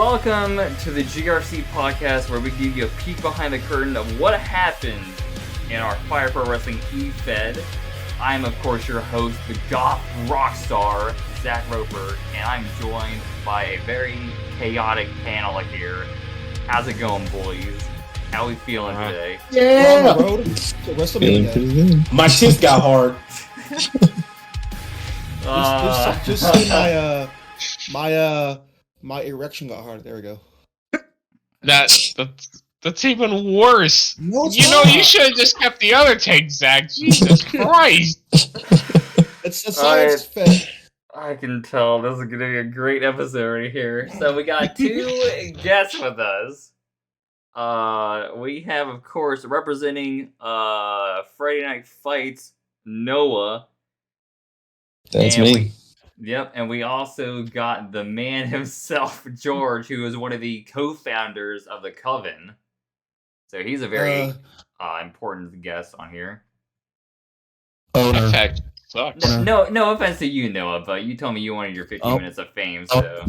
Welcome to the GRFC podcast, where we give you a peek behind the curtain of what happened in our Fire Pro Wrestling E-Fed. I'm, of course, your host, the goth rock star, Zach Roper, and I'm joined by a very chaotic panel here. How's it going, boys? How we feeling today? Yeah! We're on the road to WrestleMania. My shit got hard. Just say my erection got hard. There we go. That's even worse. No, it's you not. should have just kept the other take, Zach. Jesus Christ. It's a science fit. I can tell this is going to be a great episode here. So we got two guests with us. We have, of course, representing Friday Night Fights, Noah. That's and me. And we also got the man himself, George, who is one of the co-founders of The Coven. So he's a very important guest on here. Owner. That fact sucks. No offense to you, Noah, but you told me you wanted your 15 minutes of fame, so... Owner of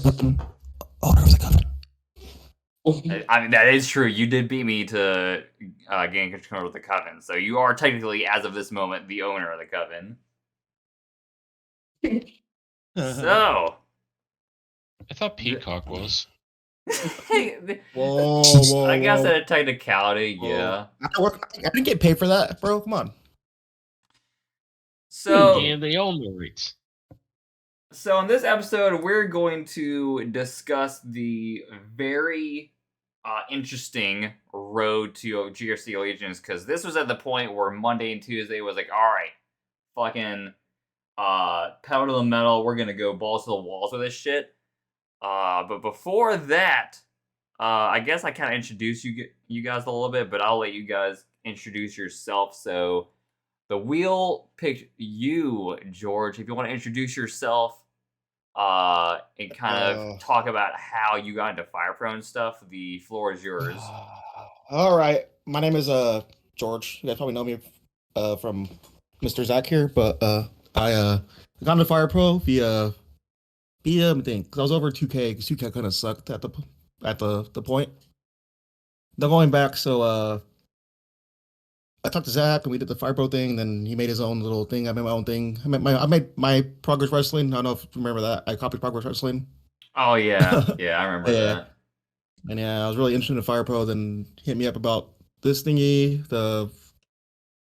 The Coven. I mean, that is true. You did beat me to gain control of The Coven, so you are technically, as of this moment, the owner of The Coven. So... I thought Peacock was. Whoa, I guess whoa. at a technicality, yeah. I didn't get paid for that, bro. Come on. So... Yeah, they own the rates. So in this episode, we're going to discuss the very interesting road to GRC Allegiance, because this was at the point where Monday and Tuesday was like, all right, fucking pedal to the metal, we're going to go balls to the walls with this shit. But before that, I guess I kind of introduced you guys a little bit, but I'll let you guys introduce yourself. So the wheel picked you, George. If you want to introduce yourself and kind of talk about how you got into Fire Pro and stuff, the floor is yours. All right. My name is George. You guys probably know me from Mr. Zach here, but I got into Fire Pro via BM thing, because I was over 2K, because 2K kind of sucked at the point. Then going back, so I talked to Zach and we did the Fire Pro thing. Then he made his own little thing. I made my own thing. I made my Progress Wrestling. I don't know if you remember that. I copied Progress Wrestling. Oh yeah, yeah, I remember that. And yeah, I was really interested in Fire Pro. Then hit me up about this thingy,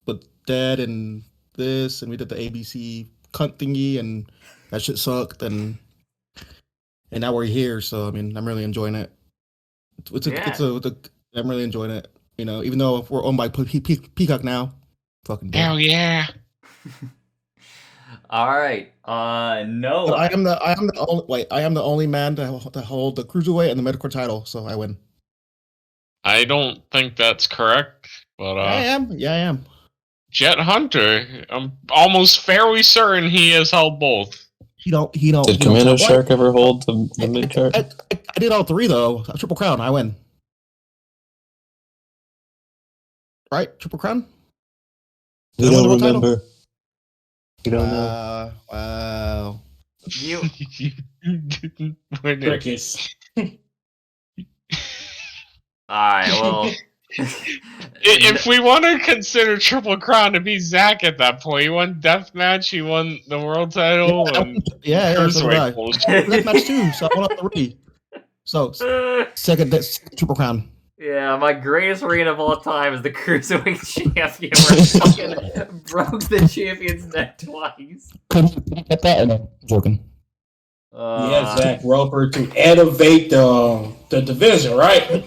with Dad and this, and we did the ABC cunt thingy, and that shit sucked. And now we're here. So I mean, I'm really enjoying it. I'm really enjoying it. You know, even though we're owned by Peacock now, fucking dead. Hell yeah! All right, no. I am the only man to hold the cruiserweight and the midcard title, so I win. I don't think that's correct, but I am. Yeah, I am. Jet Hunter, I'm almost fairly certain he has held both. He don't. Did Commando Shark ever hold the mid card? I did all three though. A Triple Crown, I win. Right, Triple Crown. You don't remember. You don't know. Wow. You. Crickets. Alright, well. If we want to consider Triple Crown to be Zach at that point, he won Deathmatch, he won the world title, and Yeah, so did I. Cruiserweight bullshit. That match too. So I won all three. So second Triple Crown. Yeah, my greatest reign of all time is the Cruiserweight Champion, where I fucking broke the champion's neck twice. Couldn't get that. I'm joking. Yeah, Zach Roper to elevate the division, right?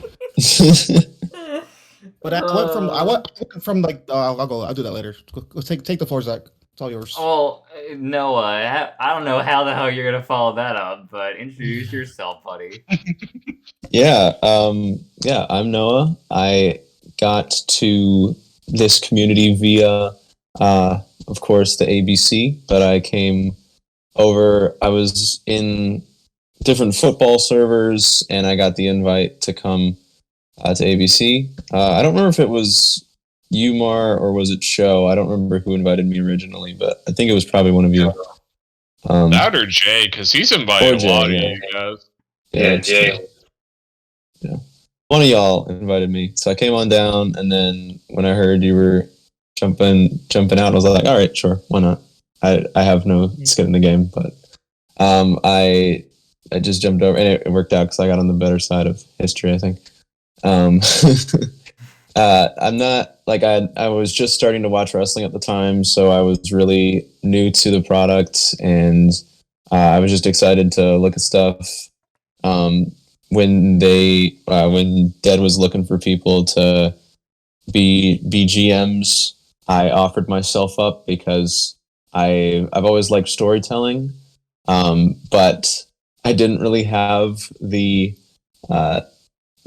But I went from like I'll do that later. Go take the floor, Zach. It's all yours. Oh, Noah, I don't know how the hell you're gonna follow that up, but introduce yourself, buddy. Yeah, I'm Noah. I got to this community via, of course, the ABC, but I came over. I was in different football servers, and I got the invite to come to ABC. I don't remember if it was Umar or was it Show. I don't remember who invited me originally, but I think it was probably one of you. That or Jay, because he's invited a lot of you guys. Yeah. One of y'all invited me, so I came on down, and then when I heard you were jumping out, I was like, all right, sure, why not? I have no skin in the game, but I just jumped over, and it worked out because I got on the better side of history, I think. I'm not like I was just starting to watch wrestling at the time, so I was really new to the product, and I was just excited to look at stuff. When Dead was looking for people to be GMs, I offered myself up because I've always liked storytelling, but I didn't really have the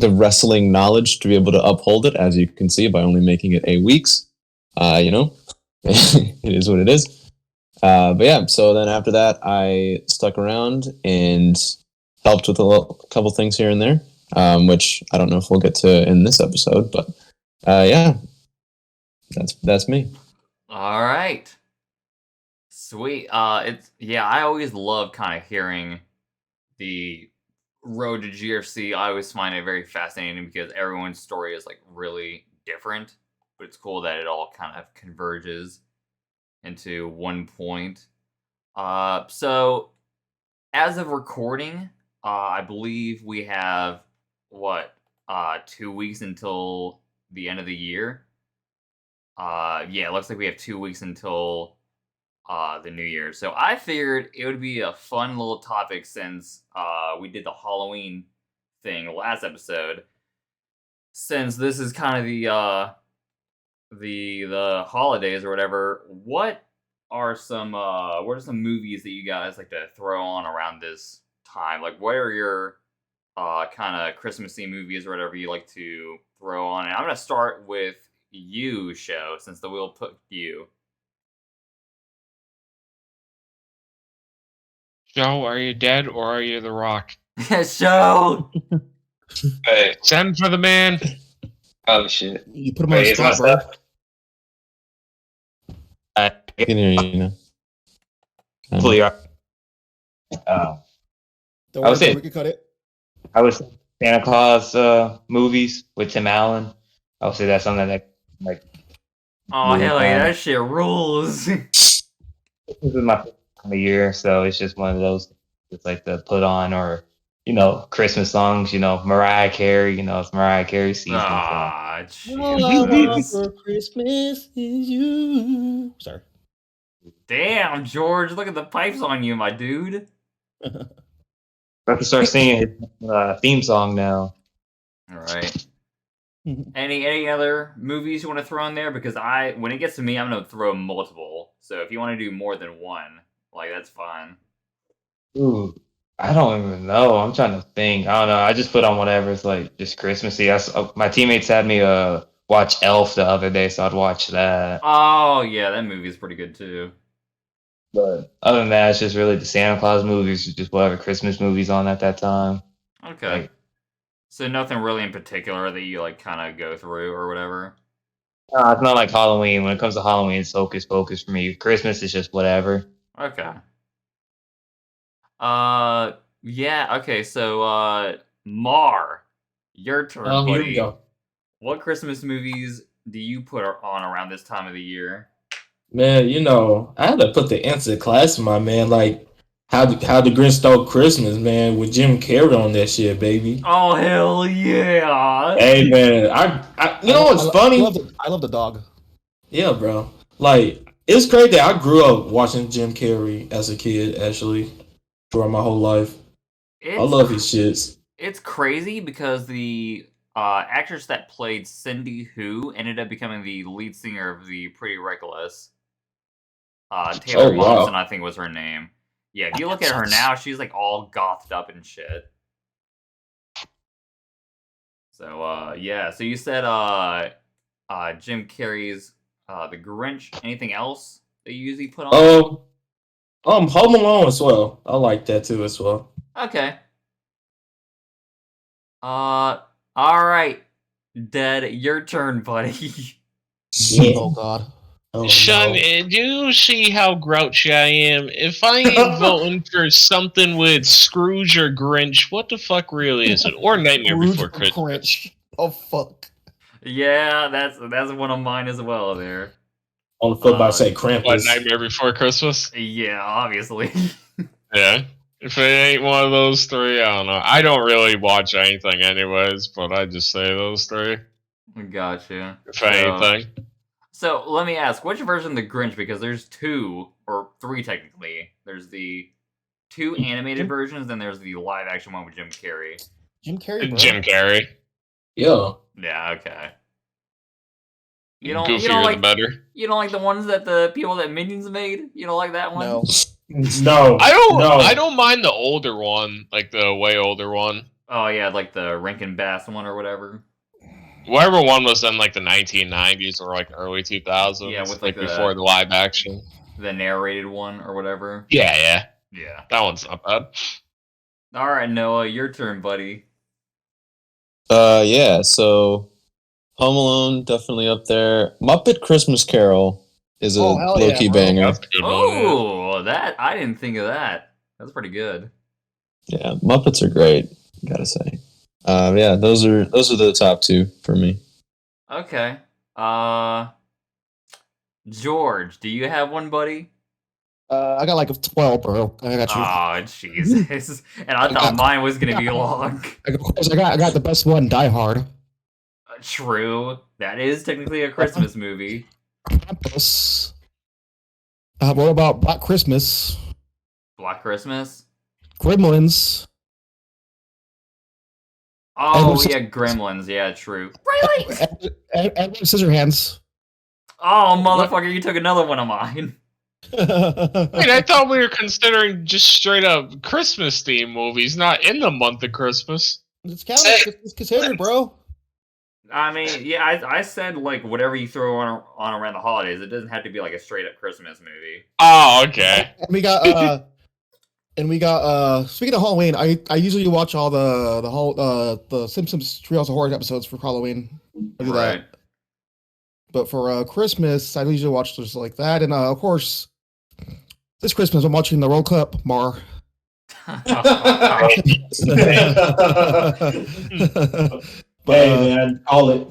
wrestling knowledge to be able to uphold it, as you can see by only making it 8 weeks. It is what it is. But yeah, so then after that, I stuck around and helped with a couple things here and there, which I don't know if we'll get to in this episode, but yeah, that's me. All right. Sweet. I always love kind of hearing the road to GRFC. I always find it very fascinating because everyone's story is like really different, but it's cool that it all kind of converges into one point. So as of recording, I believe we have 2 weeks until the end of the year. It looks like we have 2 weeks until the new year. So I figured it would be a fun little topic since we did the Halloween thing last episode. Since this is kind of the holidays or whatever, what are some movies that you guys like to throw on around this time? Like, what are your kind of Christmassy movies or whatever you like to throw on? And I'm gonna start with you, Show, since the wheel put you. Joe, are you dead or are you the Rock? Show. Hey, Send for the man. oh shit. You put him on the Wait, is my spot, bro. stuff? I can hear you now. Hopefully, Don't I worry, would say- bro, we can cut it. I was Santa Claus movies with Tim Allen. I would say that's something that like Oh Movie hell yeah, time. that shit rules. this is my favorite time of year, so it's just one of those it's like to put on or Christmas songs. Mariah Carey. It's Mariah Carey season. So. Ah, All I want Jesus. for Christmas is you. Sorry. Damn, George, look at the pipes on you, my dude. I have to start singing his theme song now. All right. Any other movies you want to throw in there? Because when it gets to me, I'm gonna throw multiple. So if you want to do more than one, like that's fine. Ooh, I don't even know. I'm trying to think. I don't know. I just put on whatever. It's like just Christmassy. My teammates had me watch Elf the other day, so I'd watch that. Oh yeah, that movie is pretty good too. But other than that, it's just really the Santa Claus movies, just whatever Christmas movies on at that time. Okay. Like, So nothing really in particular that you like kind of go through or whatever. it's not like Halloween. When it comes to Halloween, it's hocus pocus for me. Christmas is just whatever. Okay. Yeah. Okay. So Mar, your turn, Oh, here buddy. we go. What Christmas movies do you put on around this time of the year? Man, I had to put the answer class, my man. Like, how the Grinch Stole Christmas, man, with Jim Carrey on that shit, baby. Oh hell yeah! Hey, man, you know what's funny? I love the dog. Yeah, bro. Like, it's crazy. I grew up watching Jim Carrey as a kid, actually, throughout my whole life. I love his shits. It's crazy because the actress that played Cindy Who ended up becoming the lead singer of the Pretty Reckless. Taylor Momsen, I think was her name. Yeah, if you look at her now, she's like all gothed up and shit. So yeah, so you said Jim Carrey's The Grinch. Anything else that you usually put on? Home Alone as well. I like that too as well. Okay. All right, Dead, your turn, buddy. Yeah. Oh God. Oh, Sean, no. do you see how grouchy I am? If I ain't voting for something with Scrooge or Grinch, what the fuck really is it? Or Nightmare Scrooge Before or Christmas? Grinch. Oh fuck. Yeah, that's one of mine as well. There. On the foot by say What, Krampus. Nightmare Before Christmas? Yeah, obviously. Yeah. If it ain't one of those three, I don't know. I don't really watch anything anyways, but I just say those three. Gotcha. If anything. So let me ask, which version of the Grinch? Because there's 2 or 3 technically. There's the 2 animated versions, then there's the live action one with Jim Carrey. Jim Carrey, bro. Jim Carrey. Yeah. Yeah, okay. You Goofier don't like the better. You don't like the ones that the people that Minions made? You don't like that one? No. No. I don't mind the older one, like the way older one. Oh yeah, like the Rankin Bass one or whatever. Whatever one was in like the 1990s or like early 2000s. Yeah, with like like before the live action. The narrated one or whatever. Yeah. Yeah. That one's not bad. All right, Noah, your turn, buddy. Yeah. So, Home Alone definitely up there. Muppet Christmas Carol is a Oh, hell yeah, low-key bro. banger. That's a good one. Oh, that I didn't think of that. That's pretty good. Yeah, Muppets are great. Gotta say. Yeah, those are the top 2 for me. Okay. George, do you have one, buddy? I got like a 12, bro. I got you. Oh, Jesus. And I thought mine was gonna be long. Of course, I got the best one, Die Hard. True. That is technically a Christmas movie. Krampus. What about Black Christmas? Black Christmas? Gremlins. Oh, Edward yeah, Gremlins. Yeah, true. Really? Edward Scissorhands. Oh, motherfucker, you took another one of mine. Wait, I thought we were considering just straight up Christmas themed movies, not in the month of Christmas. It's counted. It's considered, bro. I mean, yeah, I said, like, whatever you throw on around the holidays. It doesn't have to be, like, a straight-up Christmas movie. Oh, okay. And we got speaking of Halloween, I usually watch all the Simpsons Treehouse of Horror episodes for Halloween. I do Right. that. But for Christmas, I usually watch just like that, and of course, this Christmas I'm watching the World Cup. Mar. But, Hey man, call it.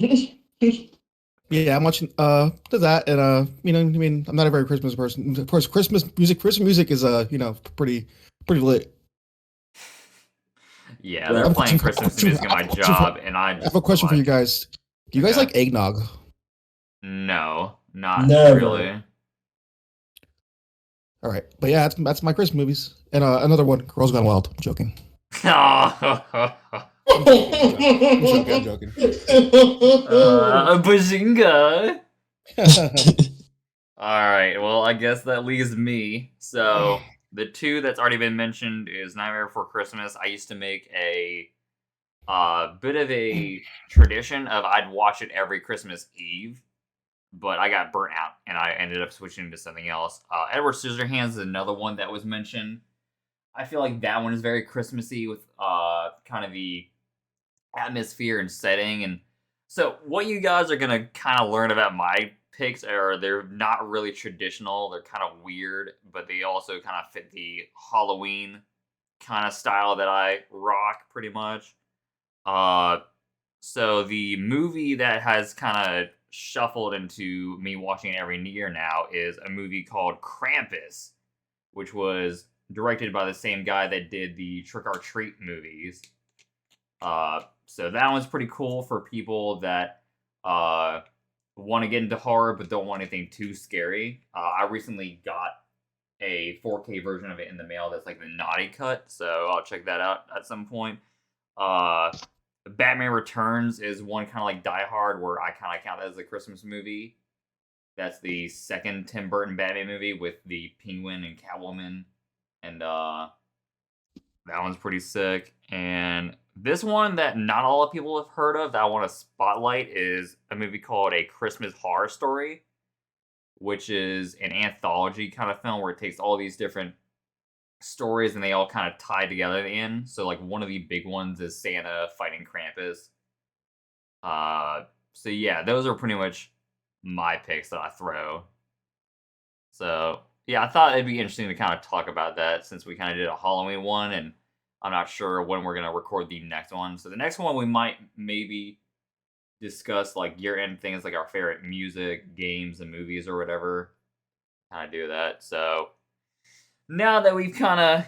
yeah, I'm watching that, and you know, I mean, I'm not a very Christmas person. Of course, Christmas music is pretty lit. Yeah, they're playing Christmas music at my job, and I I have a question for you guys. Do you guys Okay. like eggnog? No, not Never. really. All right, but yeah, that's my Christmas movies, and another one, Girls Gone Wild. I'm joking. I'm joking. Bazinga! Alright, well, I guess that leaves me. So, the 2 that's already been mentioned is Nightmare Before Christmas. I used to make a bit of a tradition of I'd watch it every Christmas Eve, but I got burnt out, and I ended up switching to something else. Edward Scissorhands is another one that was mentioned. I feel like that one is very Christmassy with kind of the atmosphere and setting. And so what you guys are going to kind of learn about my picks are they're not really traditional. They're kind of weird, but they also kind of fit the Halloween kind of style that I rock pretty much. So the movie that has kind of shuffled into me watching it every year now is a movie called Krampus, which was directed by the same guy that did the Trick or Treat movies. So that one's pretty cool for people that want to get into horror but don't want anything too scary. I recently got a 4K version of it in the mail that's like the naughty cut, so I'll check that out at some point. Batman Returns is one kind of like Die Hard, where I kind of count that as a Christmas movie. That's the second Tim Burton Batman movie with the Penguin and Catwoman, and that one's pretty sick. And this one that not a lot of people have heard of that I want to spotlight is a movie called A Christmas Horror Story, which is an anthology kind of film where it takes all these different stories and they all kind of tie together in. So like one of the big ones is Santa fighting Krampus. So yeah, those are pretty much my picks that I throw. So yeah, I thought it'd be interesting to kind of talk about that since we kind of did a Halloween one, and I'm not sure when we're gonna record the next one. So the next one we might maybe discuss like year-end things like our favorite music, games, and movies or whatever. Kind of do that. So now that we've kind of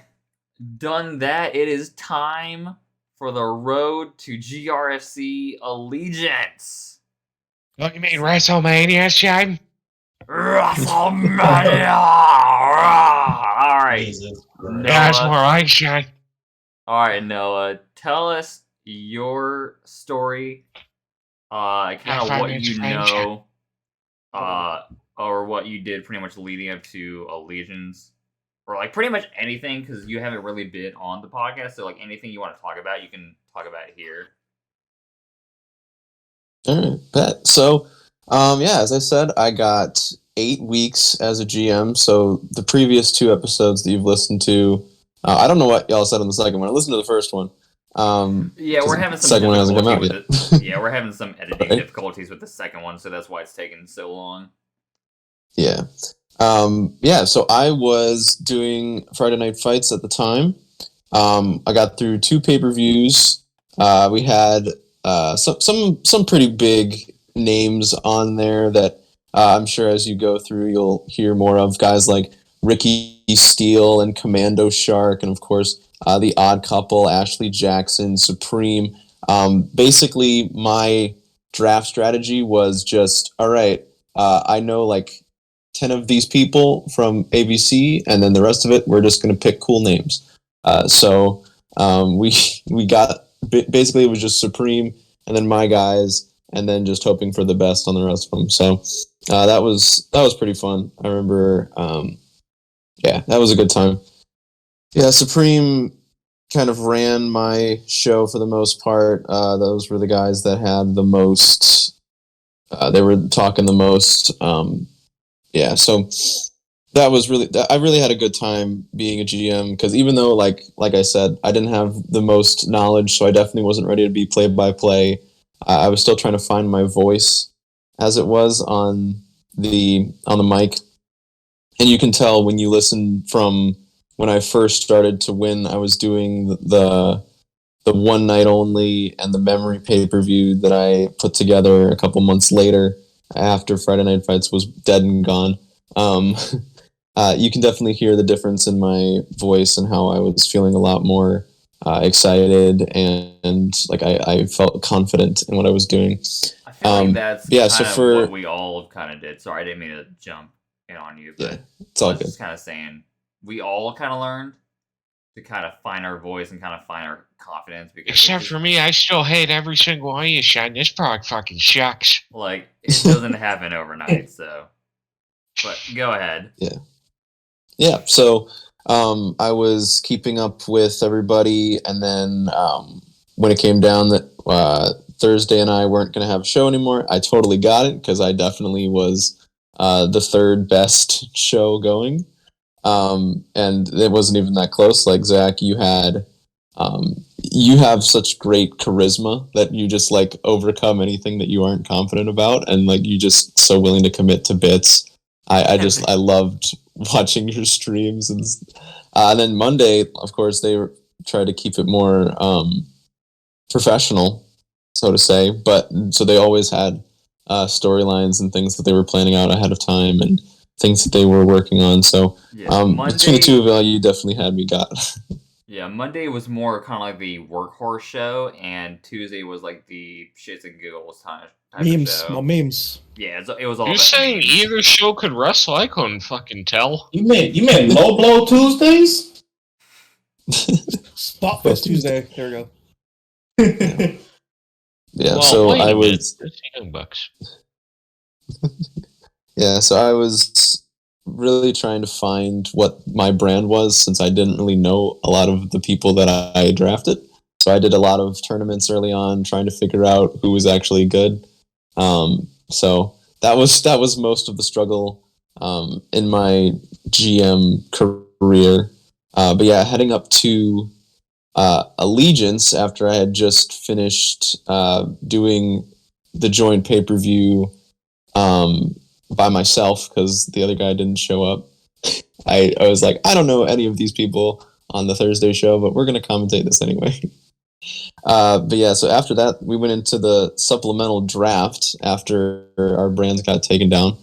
done that, it is time for the road to GRFC Allegiance. What you mean, WrestleMania, Shane? WrestleMania! All right. Jesus That's Noah. more like Shane. All right, Noah. Tell us your story. Kind Yeah, of 5 what minutes you French. know, or what you did pretty much leading up to Allegiance, or like pretty much anything because you haven't really been on the podcast. So like anything you want to talk about, you can talk about it here. All right, bet. So, yeah, as I said, I got 8 weeks as a GM. So the previous 2 episodes that you've listened to, I don't know what y'all said on the second one. I listened to the first one. Yeah, we're having the some second one hasn't come out difficulty yet. with it. Yeah, we're having some editing Right. difficulties with the second one, so that's why it's taking so long. Yeah. Yeah, so I was doing Friday Night Fights at the time. I got through 2 pay-per-views. We had some pretty big names on there that I'm sure as you go through you'll hear more of, guys like Ricky Steele and Commando Shark, and of course the Odd Couple, Ashley Jackson, Supreme. Basically, my draft strategy was just, all right, I know like 10 of these people from ABC, and then the rest of it, we're just going to pick cool names. So we got, basically it was just Supreme, and then my guys, and then just hoping for the best on the rest of them. So that was pretty fun. I remember, yeah, that was a good time. Yeah, Supreme kind of ran my show for the most part. Those were the guys that had the most, they were talking the most. Yeah, so that was really, I really had a good time being a GM, because even though, like I said, I didn't have the most knowledge, so I definitely wasn't ready to be play-by-play. I was still trying to find my voice as it was on the mic. And you can tell when you listen from when I first started to when I was doing the one night only and the memory pay-per-view that I put together a couple months later after Friday Night Fights was dead and gone. You can definitely hear the difference in my voice and how I was feeling a lot more excited, and like I felt confident in what I was doing. I feel like that's yeah, kind so of for what we all kind of did. Sorry, I didn't mean to jump in on you, but yeah, it's all I was good. just kind of saying we all kind of learned to kind of find our voice and kind of find our confidence. Because Except for me, I still hate every single one of you, Shane. This product fucking shucks. like it doesn't happen overnight. So, but go ahead. Yeah, so I was keeping up with everybody, and then when it came down that Thursday and I weren't going to have a show anymore, I totally got it, because I definitely was the third best show going. And it wasn't even that close. Like, Zach, you have such great charisma that you just like overcome anything that you aren't confident about, and like you just so willing to commit to bits. I loved watching your streams, and then Monday, of course, they tried to keep it more professional, so to say. But so they always had storylines and things that they were planning out ahead of time, and things that they were working on. So Monday, between the two of you definitely had me got. Yeah, Monday was more kind of like the workhorse show, and Tuesday was like the shits and giggles type Memes, of show. more memes. Yeah, it was all. You're about saying memes. either show could wrestle? I couldn't fucking tell. You meant low blow Tuesdays? Spotfest Tuesday. There we go. Yeah, Well, so wait a I minute. was. It's Young Bucks. Yeah, so I was really trying to find what my brand was, since I didn't really know a lot of the people that I drafted. So I did a lot of tournaments early on, trying to figure out who was actually good. So that was most of the struggle in my GM career. But yeah, heading up to Allegiance after I had just finished doing the joint pay-per-view by myself because the other guy didn't show up. I was like, I don't know any of these people on the Thursday show, but we're going to commentate this anyway. But yeah, so after that, we went into the supplemental draft after our brands got taken down.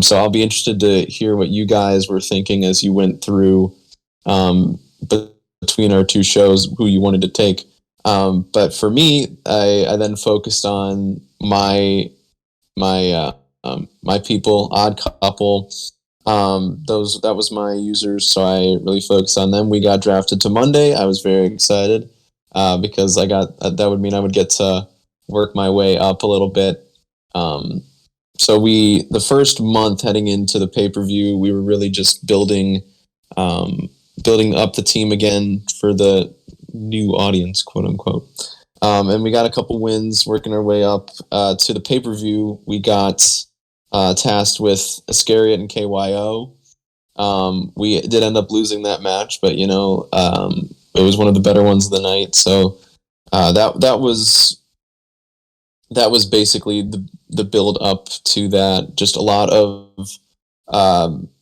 So I'll be interested to hear what you guys were thinking as you went through between our two shows, who you wanted to take. But for me, I then focused on my people, Odd Couple. That was my users, so I really focused on them. We got drafted to Monday. I was very excited because that would mean I would get to work my way up a little bit. So the first month heading into the pay-per-view, we were really just building up the team again for the new audience, quote unquote. And we got a couple wins working our way up to the pay-per-view. We got tasked with Iscariot and KYO. We did end up losing that match, but it was one of the better ones of the night. So that was basically the build up to that. Just a lot of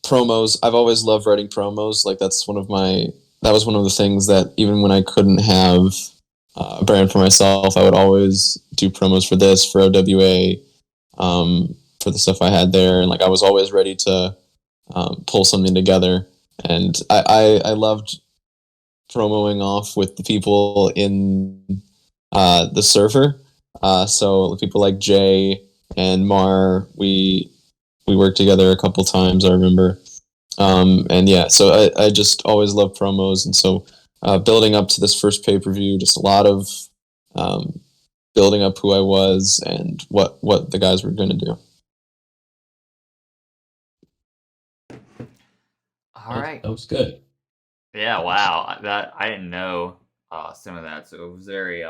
promos. I've always loved writing promos. Like that was one of the things that even when I couldn't have a brand for myself, I would always do promos for this, for OWA, for the stuff I had there. And like, I was always ready to pull something together. And I loved promoing off with the people in the server. So people like Jay and Mar, we worked together a couple times, I remember. And yeah, so I just always loved promos. And so building up to this first pay-per-view, just a lot of building up who I was and what the guys were going to do. All right. That was good. Yeah, wow. That I didn't know some of that, so it was very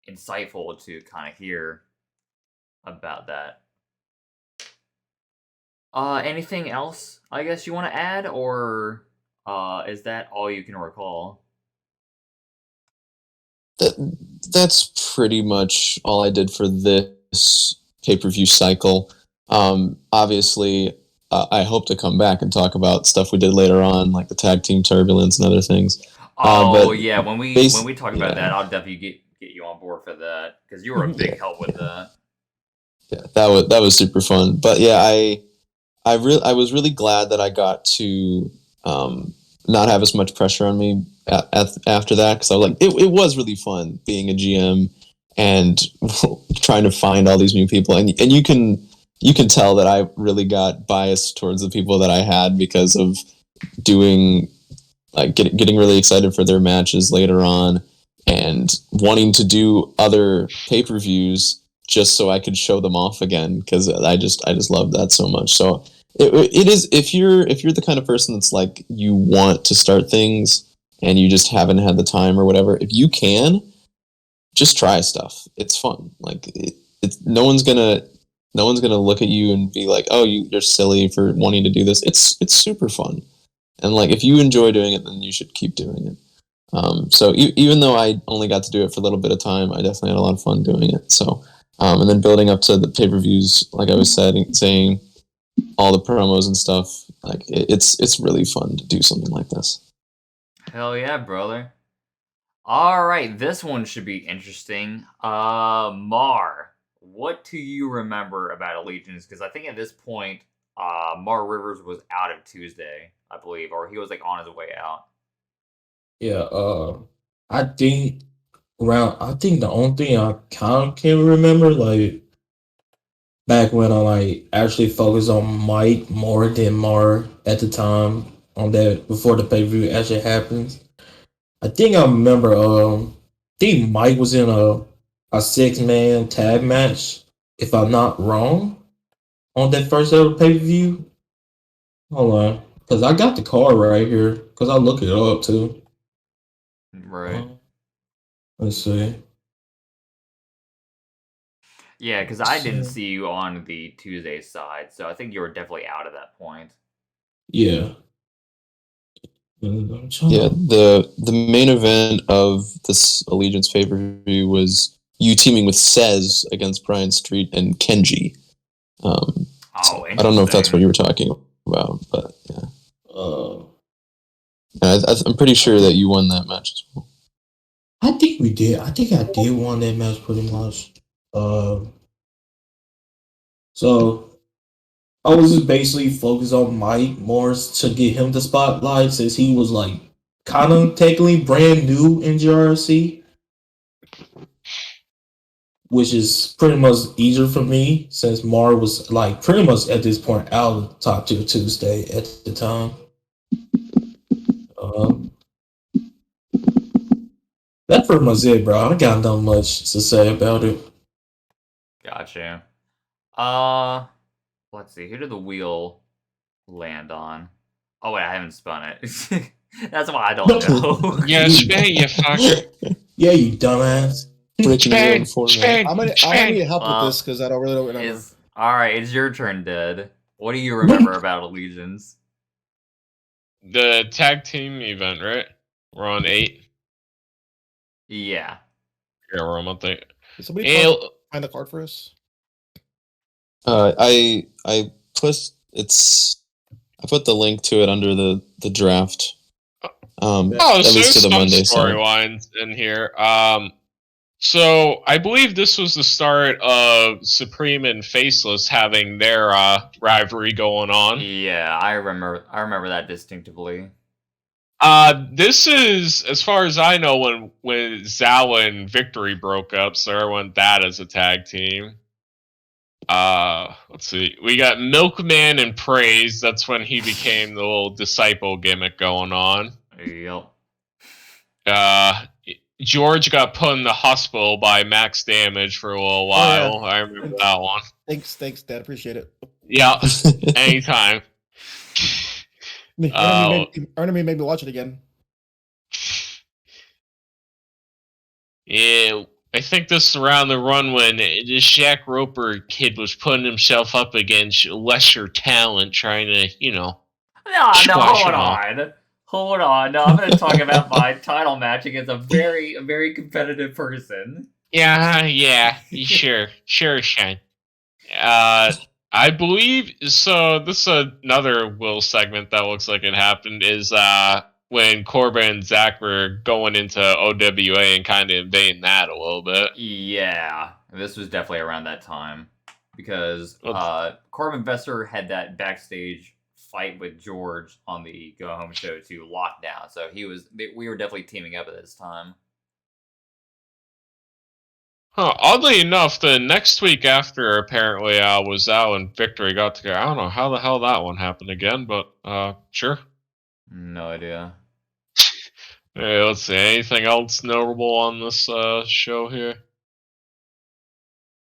insightful to kind of hear about that. Anything else I guess you want to add, or is that all you can recall? That's pretty much all I did for this pay-per-view cycle. Obviously, I hope to come back and talk about stuff we did later on, like the tag team turbulence and other things. Yeah, when we talk about that, I'll definitely get you on board for that because you were a big help with that. Yeah, that was super fun. But yeah, I was really glad that I got to not have as much pressure on me after that, because I was like, it was really fun being a GM and trying to find all these new people, and you can tell that I really got biased towards the people that I had because of doing like getting really excited for their matches later on and wanting to do other pay-per-views just so I could show them off again, because I just loved that so much. So it is, if you're the kind of person that's like, you want to start things and you just haven't had the time or whatever, if you can, just try stuff. It's fun. Like it's no one's gonna look at you and be like, oh, you're silly for wanting to do this. It's super fun, and like if you enjoy doing it, then you should keep doing it. So even though I only got to do it for a little bit of time, I definitely had a lot of fun doing it. So and then building up to the pay-per-views, like I was saying, all the promos and stuff, like it's really fun to do something like this. Hell yeah, brother. All right, this one should be interesting. Mar, what do you remember about Allegiance? Because I think at this point, Mar Rivers was out of Tuesday, I believe, or he was like on his way out. Yeah, I think the only thing I kind of can remember, like back when I like actually focused on Mike more than Mar at the time on that before the pay-per-view actually happens. I think I remember I think Mike was in a 6-man tag match, if I'm not wrong, on that first ever pay-per-view. Hold on, because I got the card right here, because I look it up too. Right. Let's see. Yeah, because I didn't see you on the Tuesday side, so I think you were definitely out at that point. Yeah. Yeah, the main event of this Allegiance pay-per-view was you teaming with Cez against Brian Street and Kenji. Oh, I don't know if that's what interesting. you were talking about, but yeah. Uh, I'm pretty sure that you won that match as well. I think we did. I think I did win that match pretty much. So I was just basically focused on Mike Morris to get him the spotlight since he was like kind of technically brand new in GRFC, which is pretty much easier for me since Mar was like pretty much at this point out of top tier Tuesday at the time. That's pretty much it, bro. I got not much to say about it. Gotcha. Let's see. Who did the wheel land on? Oh wait, I haven't spun it. That's why I don't know. Yeah, spin, you fucker. Yeah, you dumbass. Breaking your own Spin, format. spin, I'm gonna spin. need help Well, with this because I don't really don't remember. All right, it's your turn, Dead. What do you remember about Allegiance? The tag team event, right? We're on 8. Yeah. Yeah, we're on 8. Did somebody find the card for us? I put the link to it under the draft. Oh, at so least to there's the some Monday side. storylines in here. So I believe this was the start of Supreme and Faceless having their rivalry going on. Yeah, I remember that distinctively. This is, as far as I know, when Zawa and Victory broke up, so everyone that as a tag team. Let's see. We got Milkman and Praise. That's when he became the little disciple gimmick going on. Yep. George got put in the hospital by Max Damage for a little while. Oh, yeah. I remember that one. Thanks, Dad. Appreciate it. Yeah, anytime. Enemy made me watch it again. Yeah, I think this is around the run when this Shaq Roper kid was putting himself up against lesser talent, trying to, No, squash hold him off. on. Hold on. No, I'm going to talk about my title match against a very competitive person. Yeah, sure, Shane. I believe so. This is another Will segment that looks like it happened. Is when Corbin and Zach were going into OWA and kind of invading that a little bit. Yeah, this was definitely around that time because Corbin Bester had that backstage fight with George on the Go Home show to Lockdown, so we were definitely teaming up at this time. Huh, oddly enough, the next week after apparently was out and Victory got together. I don't know how the hell that one happened again, but sure. No idea. Hey, let's see. Anything else notable on this show here?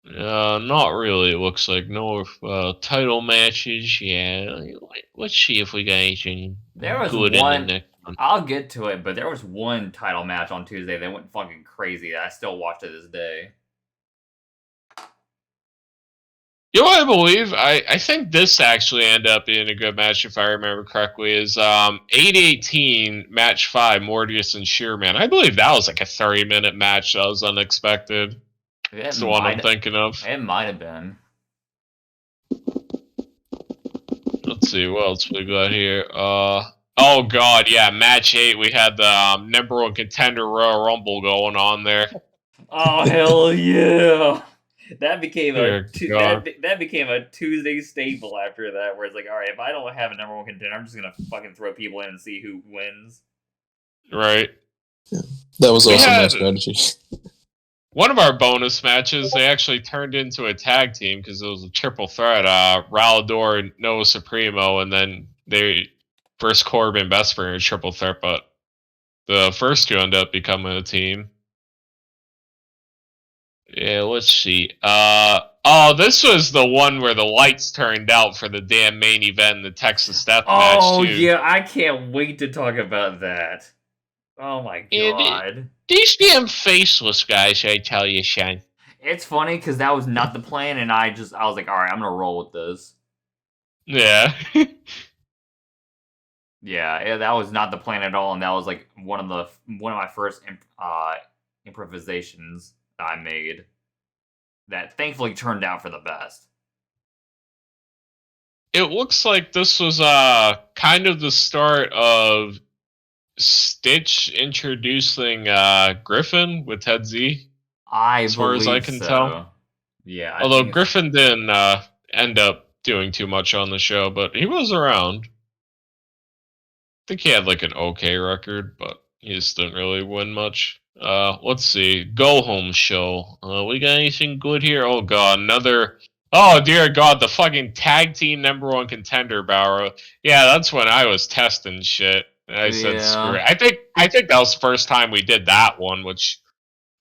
Not really. It looks like no title matches. Yeah, let's see if we got anything There was good one. in the next one. I'll get to it, but there was one title match on Tuesday that went fucking crazy. That I still watch to this day. You know what I believe? I think this actually ended up being a good match, if I remember correctly, is 818 match 5, Morbius and Sheerman. I believe that was like a 30-minute match that was unexpected. That's the one I'm thinking of. It might have been. Let's see, what else we got here? Oh god, yeah, match 8, we had the number 1 contender Royal Rumble going on there. Oh hell yeah! That became that became a Tuesday staple after that, where it's like, all right, if I don't have a number 1 contender, I'm just gonna fucking throw people in and see who wins. Right. Yeah, that was also my strategy. One of our bonus matches, they actually turned into a tag team because it was a triple threat. Ralador and Noah Supremo, and then they first Corbin Vesper in a triple threat, but the first two ended up becoming a team. Yeah, let's see. This was the one where the lights turned out for the damn main event, the Texas Death Match. Oh yeah, I can't wait to talk about that. Oh my god. These damn faceless guys, I tell you, Shane. It's funny because that was not the plan, and I was like, all right, I'm gonna roll with this. Yeah. yeah, that was not the plan at all, and that was like one of my first improvisations I made that thankfully turned out for the best. it looks like this was kind of the start of Stitch introducing Griffin with Ted Z, I as far as I believe can so. tell. Yeah, I Although think it's, Griffin didn't end up doing too much on the show, but he was around. I think he had like an okay record, but he just didn't really win much. Let's see. Go home show. We got anything good here? Oh god, another. Oh dear god, the fucking tag team #1 contender battle. Yeah, that's when I was testing shit. I said screw it. yeah. I think that was the first time we did that one, which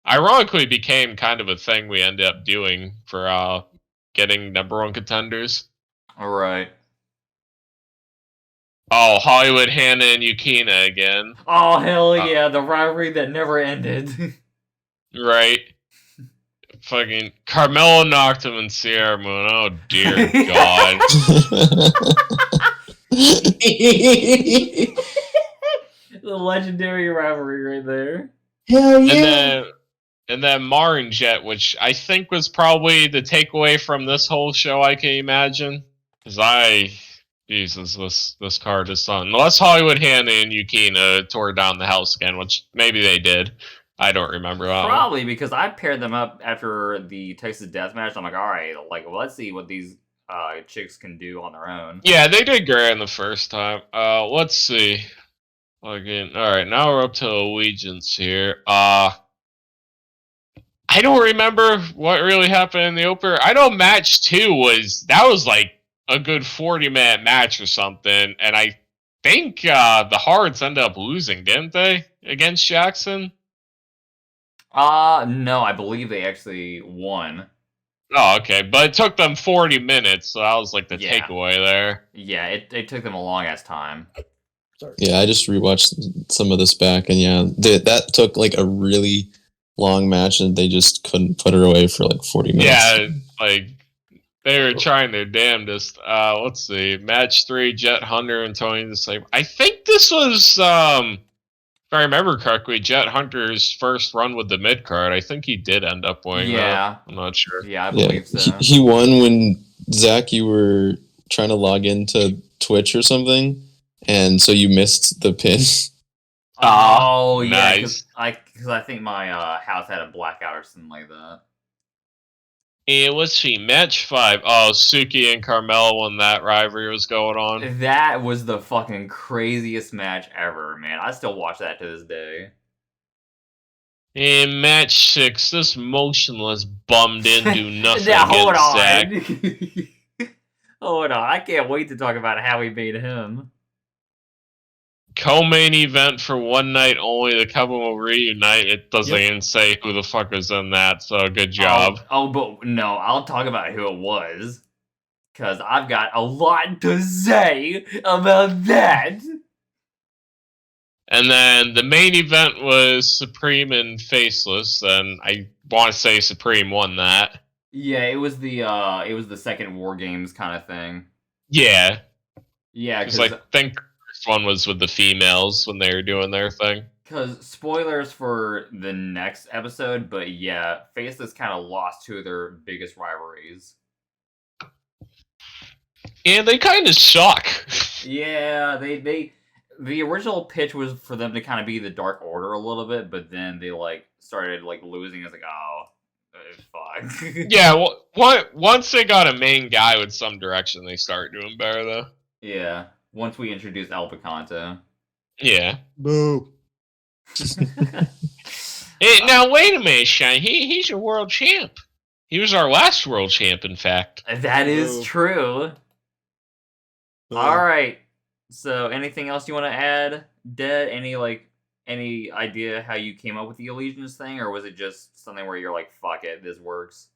ironically became kind of a thing we ended up doing for getting #1 contenders. All right. Oh, Hollywood Hannah and Yukina again. Oh hell Uh, yeah, the rivalry that never ended. Right. Fucking Carmelo knocked him in Sierra Moon. Oh dear God. The legendary rivalry right there. Hell yeah! And then Marin Jet, which I think was probably the takeaway from this whole show, I can imagine. Because Jesus, this card is fun. Unless Hollywood Hannah and Yukina tore down the house again, which maybe they did. I don't remember that one. Probably because I paired them up after the Texas Death Match. I'm like, all right, like, well, let's see what these chicks can do on their own. Yeah, they did great in the first time. Let's see. Again, all right, now we're up to allegiance here. I don't remember what really happened in the opener. I know match 2 was like a good 40-minute match or something, and I think the Hearts ended up losing, didn't they, against Jackson? No, I believe they actually won. Oh, okay, but it took them 40 minutes, so that was like the Yeah. takeaway there. Yeah, it took them a long ass time. Sorry. Yeah, I just rewatched some of this back, and yeah, that took like a really long match, and they just couldn't put her away for like 40 minutes. Yeah, like they were trying their damnedest. Let's see, match 3, Jet Hunter and Tony the Same. I think this was, if I remember correctly, Jet Hunter's first run with the mid card. I think he did end up winning. Yeah. I'm not sure. Yeah, I Yeah, believe so. he won when Zach, you were trying to log into Twitch or something, and so you missed the pin. Oh yeah, nice. because I think my house had a blackout or something like that. Let's see, match 5. Oh, Suki and Carmel when that rivalry was going on. That was the fucking craziest match ever, man. I still watch that to this day. In match 6, this motionless bummed in do nothing Now, hold against on. Zach. Hold on. I can't wait to talk about how we made him. Co-main event for one night only. The Coven will reunite. It doesn't Yep. even say who the fuck is in that, so good job. But no, I'll talk about who it was. Because I've got a lot to say about that. And then the main event was Supreme and Faceless, and I want to say Supreme won that. Yeah, it was the second War Games kind of thing. Yeah, Yeah, because I think the first one was with the females when they were doing their thing. Because spoilers for the next episode, but yeah, Faceless kind of lost two of their biggest rivalries. And they kind of suck. Yeah, the original pitch was for them to kind of be the Dark Order a little bit, but then they like started like losing. It's like, oh, fuck. Yeah, well, once they got a main guy with some direction, they start doing better though. Yeah, once we introduced El Picanto. Yeah. Boo. Hey, now wait a minute, Shine. He's your world champ. He was our last world champ, in fact. That is Boo. true. All right. So, anything else you want to add, Dead? Any idea how you came up with the allegiance thing, or was it just something where you're like, "Fuck it, this works"?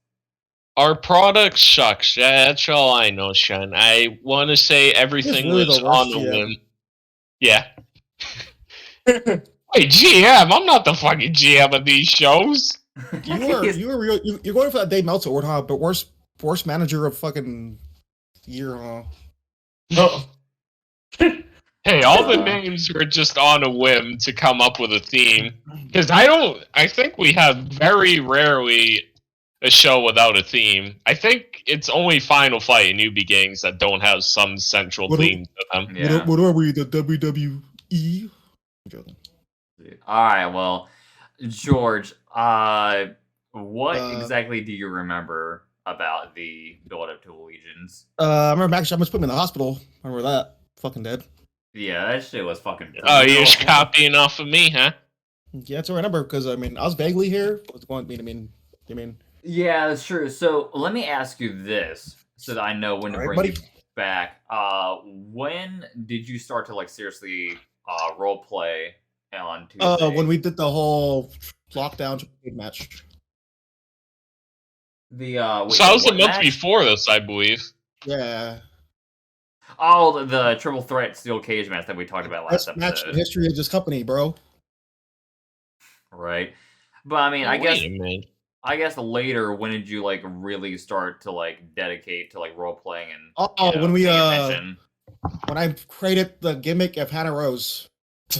Our product sucks. That's all I know, Shine. I want to say everything really was the worst on the GM. whim. Yeah. Wait, GM? I'm not the fucking GM of these shows. You're going for that Dave Meltzer award, but worst manager of fucking year. Oh, Hey, all the names were just on a whim to come up with a theme. Because I think we have very rarely a show without a theme. I think it's only Final Fight and New Beginnings that don't have some central What do- theme to them. Yeah. What are we, the WWE? I'm joking. All right. Well, George, what Uh, exactly do you remember about the build-up to Allegiance? I remember Max almost put me in the hospital. Remember that? Fucking dead. Yeah, that shit was fucking. Oh, you're just brutal. copying off of me, huh? Yeah, that's what I remember because I mean I was vaguely here. What's going? I mean, Yeah, that's true. So let me ask you this, so that I know when to All right, bring you buddy. back. When did you start to like seriously role play on Tuesday? when we did the whole lockdown match. The wait, So that was a what month match? before this, I believe. Yeah, Oh, the triple threat steel cage match that we talked about last best match in episode, the history of this company, bro. right? But I mean, Oh, wait a minute. I guess later, when did you like really start to like dedicate to like role playing and Oh, you know, when we paying attention? when I created the gimmick of Hannah Rose.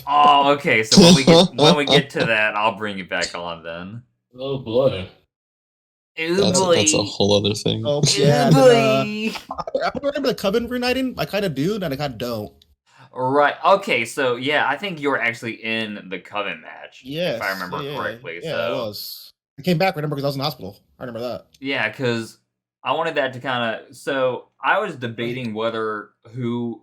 Oh, okay. So when we get to that, I'll bring you back on then. Oh boy. Ooh, That's boy. a whole other thing. Oh Ooh, yeah, and then, boy. I remember the Coven reuniting. I kind of do, and I kind of don't. Right. Okay. So yeah, I think you were actually in the Coven match, Yes, if I remember yeah, correctly. Yeah, so I was. I came back. Remember, because I was in the hospital. I remember that. yeah, because I wanted that to kind of. So I was debating whether who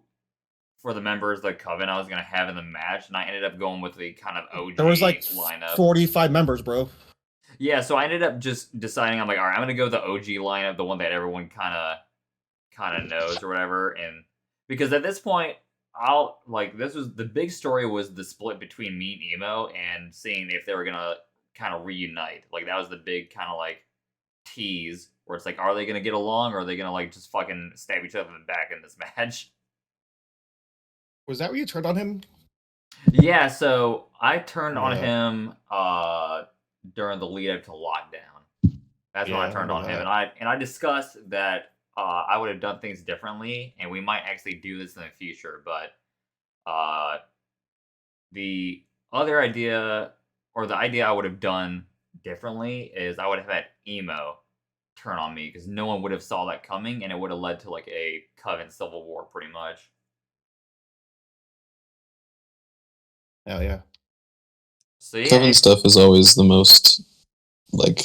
for the members of the Coven I was gonna have in the match, and I ended up going with the kind of OG There was like lineup. 45 members, bro. Yeah, so I ended up just deciding I'm like, all right, I'm gonna go with the OG lineup, the one that everyone kind of knows or whatever, and because at this point, this was the big story was the split between me and Emo and seeing if they were gonna kind of reunite. Like that was the big kind of like tease where it's like, are they gonna get along or are they gonna like just fucking stab each other in the back in this match? Was that where you turned on him? Yeah, so I turned on Yeah. him during the lead up to lockdown. That's when Yeah, I I turned on remember him, that. and I discussed that I would have done things differently, and we might actually do this in the future. But the other idea, or the idea I would have done differently, is I would have had Emo turn on me because no one would have saw that coming, and it would have led to like a Coven civil war, pretty much. Hell yeah. So yeah, Coven stuff is always the most like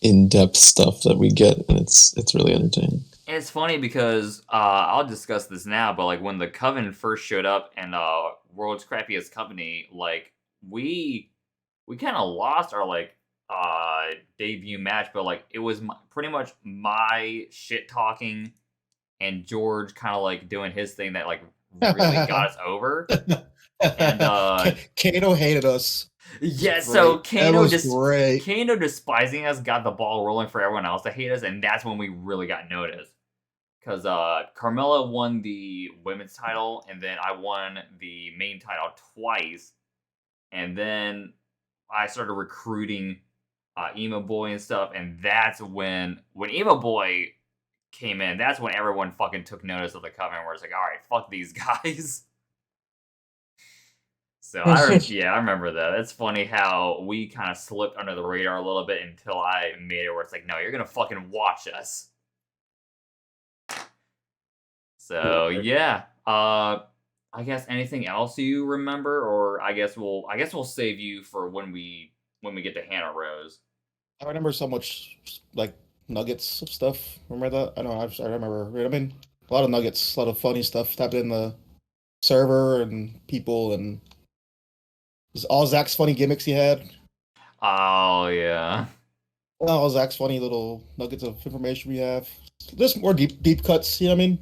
in-depth stuff that we get, and it's really entertaining. and it's funny because I'll discuss this now, but like when the Coven first showed up and World's Crappiest Company, like we kind of lost our like debut match, but like it was pretty much my shit talking and George kind of like doing his thing that like really got us over. And Kano hated us. yeah, so Great. That was great. Kano despising us got the ball rolling for everyone else to hate us, and that's when we really got noticed. Because Carmella won the women's title, and then I won the main title twice, and then I started recruiting Emo Boy and stuff, and that's when Emo Boy came in, that's when everyone fucking took notice of the Coven, where it's like, all right, fuck these guys. So I remember that. It's funny how we kind of slipped under the radar a little bit until I made it where it's like, no, you're gonna fucking watch us. So yeah, I guess anything else you remember, or I guess we'll save you for when we get to Hannah Rose. I remember so much like nuggets of stuff. Remember that? I know. I remember. I mean, a lot of nuggets, a lot of funny stuff happened in the server and people, and just all Zach's funny gimmicks he had. Oh yeah. All Zach's funny little nuggets of information we have. Just more deep cuts. You know what I mean?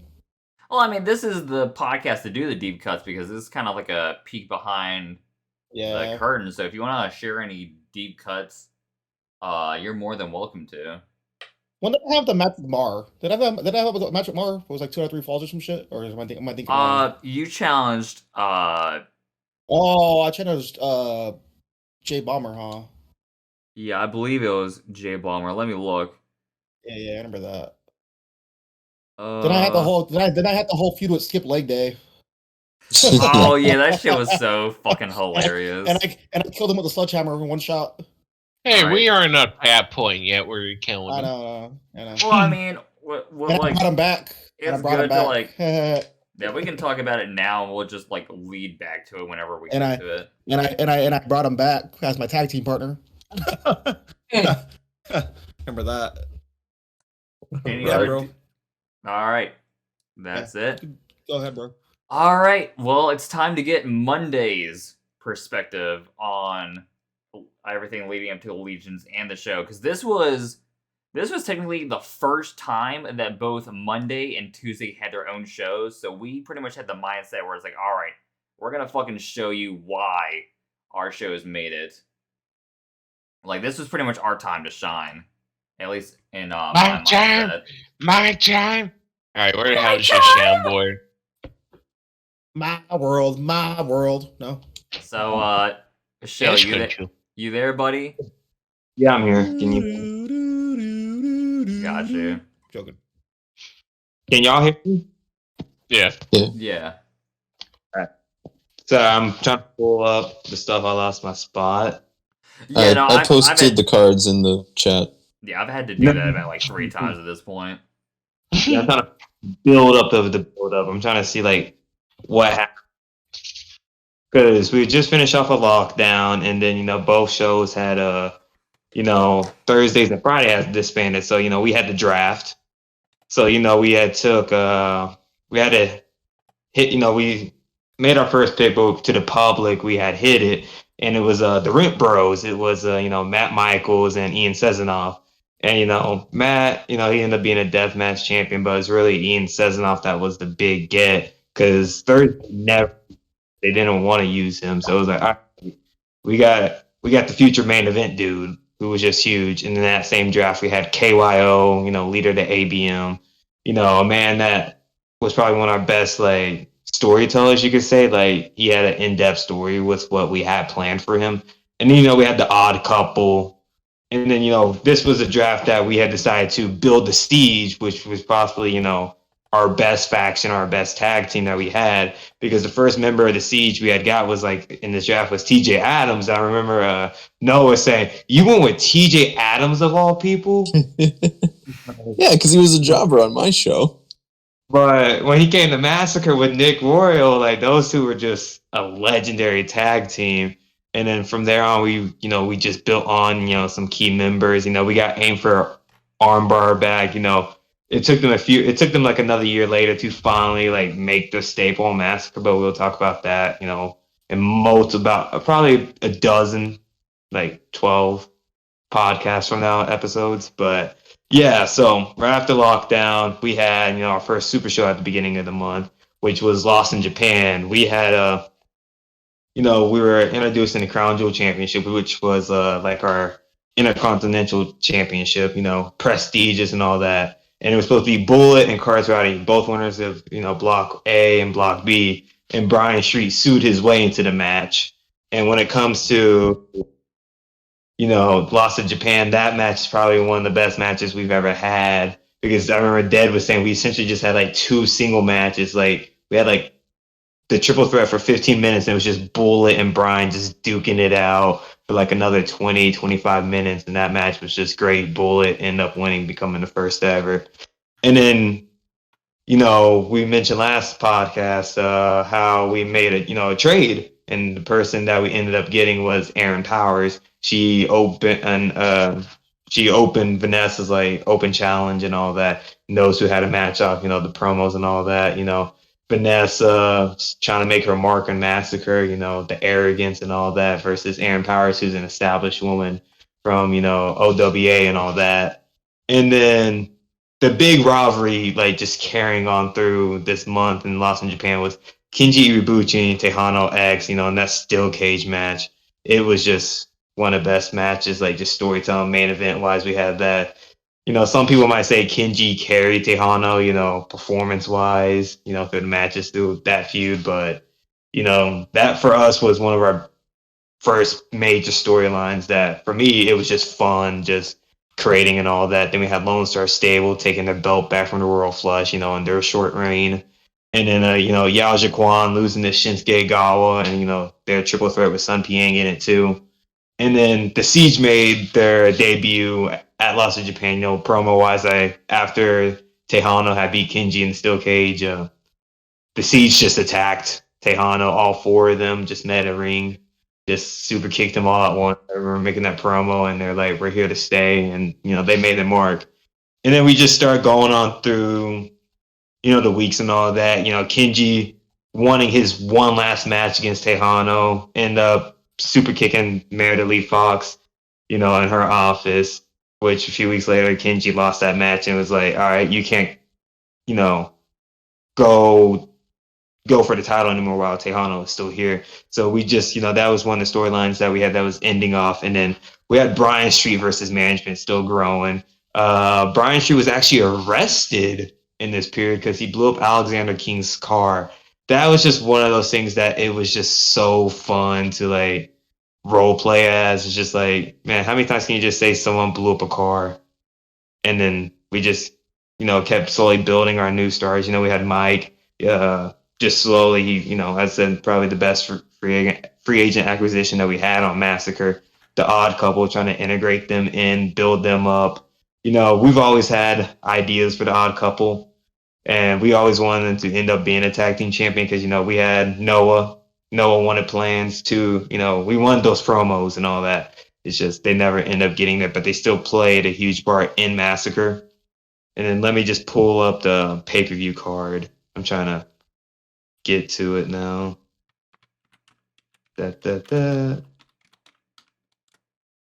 Well, I mean, this is the podcast to do the deep cuts because this is kind of like a peek behind the Yeah. curtain. So if you want to share any deep cuts, you're more than welcome to. When did I have the match with Mar? Did I have a match with Mar? It was like 2 out of 3 falls or some shit? Or am I thinking wrong? You challenged Oh, I challenged J Bomber, huh? yeah, I believe it was J Bomber. Let me look. Yeah, I remember that. Then I had the whole feud with Skip Leg Day. Oh yeah, that shit was so fucking hilarious. And I killed him with a sledgehammer in one shot. Hey, All we right. aren't at that point yet where you're killing I them. know. Well, I mean, what And I like brought him back. And I it's brought him good to back. like yeah, we can talk about it now and we'll just like lead back to it whenever we And get I- to it. and I brought him back as my tag team partner. Remember that? Any Yeah, other bro. All right. That's it. Go ahead, bro. All right. Well, it's time to get Monday's perspective on everything leading up to Allegiance and the show, because this was technically the first time that both Monday and Tuesday had their own shows. So we pretty much had the mindset where it's like, all right, we're gonna fucking show you why our shows made it. Like, this was pretty much our time to shine, at least in my My time! mindset. My time! Alright, where the hell is your soundboard? My world, my world. No. So, show Yes, you Kunchu. you there, buddy? Yeah, I'm here. Can you? Got you. Joking. Can y'all hear me? Yeah. Yeah. So I'm trying to pull up the stuff. I lost my spot. Yeah, no, I I've posted had, the cards in the chat. yeah, I've had to do that about like 3 times at this point. Yeah, I'm trying to build up the build up. I'm trying to see like what happened. Because we just finished off a lockdown, and then both shows had Thursdays and Friday has disbanded. So we had the draft. So we had we had to hit. We made our first pick, but to the public we had hit it, and it was the Rent Bros. It was Matt Michaels and Ian Sezanoff. And Matt, he ended up being a deathmatch champion, but it was really Ian Sezanoff that was the big get, because Thursday they didn't want to use him, so it was like, all right, we got the future main event dude, who was just huge. And in that same draft, we had KYO, leader of the ABM, a man that was probably one of our best like storytellers, you could say. Like, he had an in-depth story with what we had planned for him. And then we had the odd couple. And then this was a draft that we had decided to build the Siege, which was possibly our best faction, our best tag team that we had, because the first member of the Siege we had got was like in this draft was TJ Adams. I remember Noah saying, "You went with TJ Adams of all people?" Yeah, because he was a jobber on my show. But when he came to Massacre with Nick Royal, like, those two were just a legendary tag team. And then from there on, we just built on some key members. We got Aim for Armbar back. It took them like another year later to finally like make the staple Massacre, but we'll talk about that, in about probably a dozen, like 12 podcasts from now, episodes. But yeah, so right after lockdown, we had our first super show at the beginning of the month, which was Lost in Japan. We had we were introduced in the Crown Jewel Championship, which was like our Intercontinental Championship, prestigious and all that. And it was supposed to be Bullet and Cards Routing, both winners of Block A and Block B. And Brian Street sued his way into the match. And when it comes to Lost in Japan, that match is probably one of the best matches we've ever had, because I remember Dead was saying we essentially just had like 2 single matches. Like, we had like the triple threat for 15 minutes, and it was just Bullet and Brian just duking it out for like another 20, 25 minutes. And that match was just great. Bullet ended up winning, becoming the first ever. And then, we mentioned last podcast how we made a trade, and the person that we ended up getting was Aaron Powers. She opened Vanessa's like open challenge and all that. And those who had a match off, the promos and all that, Vanessa trying to make her mark in Massacre, the arrogance and all that, versus Aaron Powers, who's an established woman from, OWA and all that. And then the big rivalry, like, just carrying on through this month in Lost in Japan, was Kenji Ibuchi and Tejano X, and that steel cage match. It was just one of the best matches, like, just storytelling, main event wise. We had that. Some people might say Kenji carried Tejano, performance wise, through the matches, through that feud. But, that for us was one of our first major storylines that, for me, it was just fun, just creating and all that. Then we had Lone Star Stable taking their belt back from the Royal Flush, in their short reign. And then, Yao Jaquan losing to Shinsuke Gawa, and, their triple threat with Sun Piang in it too. And then the Siege made their debut at Lost of Japan. Promo wise, after Tejano had beat Kenji in the steel cage, the Siege just attacked Tejano. All four of them just met a ring, just super kicked them all at once. I remember making that promo, and they're like, "We're here to stay," and they made their mark. And then we just start going on through, the weeks and all that. Kenji wanting his one last match against Tejano, end up super kicking Meredith Lee Fox, in her office. Which a few weeks later, Kenji lost that match and was like, "All right, you can't, go." For the title anymore while Tejano is still here. So we just, that was one of the storylines that we had that was ending off. And then we had Bryan Street versus management still growing. Bryan Street was actually arrested in this period because he blew up Alexander King's car. That was just one of those things that it was just so fun to like role play as. It's just like, man, how many times can you just say someone blew up a car? And then we just, kept slowly building our new stars. We had Mike, just slowly, I said probably the best free agent acquisition that we had on Massacre. The Odd Couple, trying to integrate them in, build them up. We've always had ideas for the Odd Couple, and we always wanted them to end up being a tag team champion because we had Noah. Noah wanted plans to, we wanted those promos and all that. It's just they never end up getting it, but they still played a huge part in Massacre. And then let me just pull up the pay-per-view card. I'm trying to get to it now.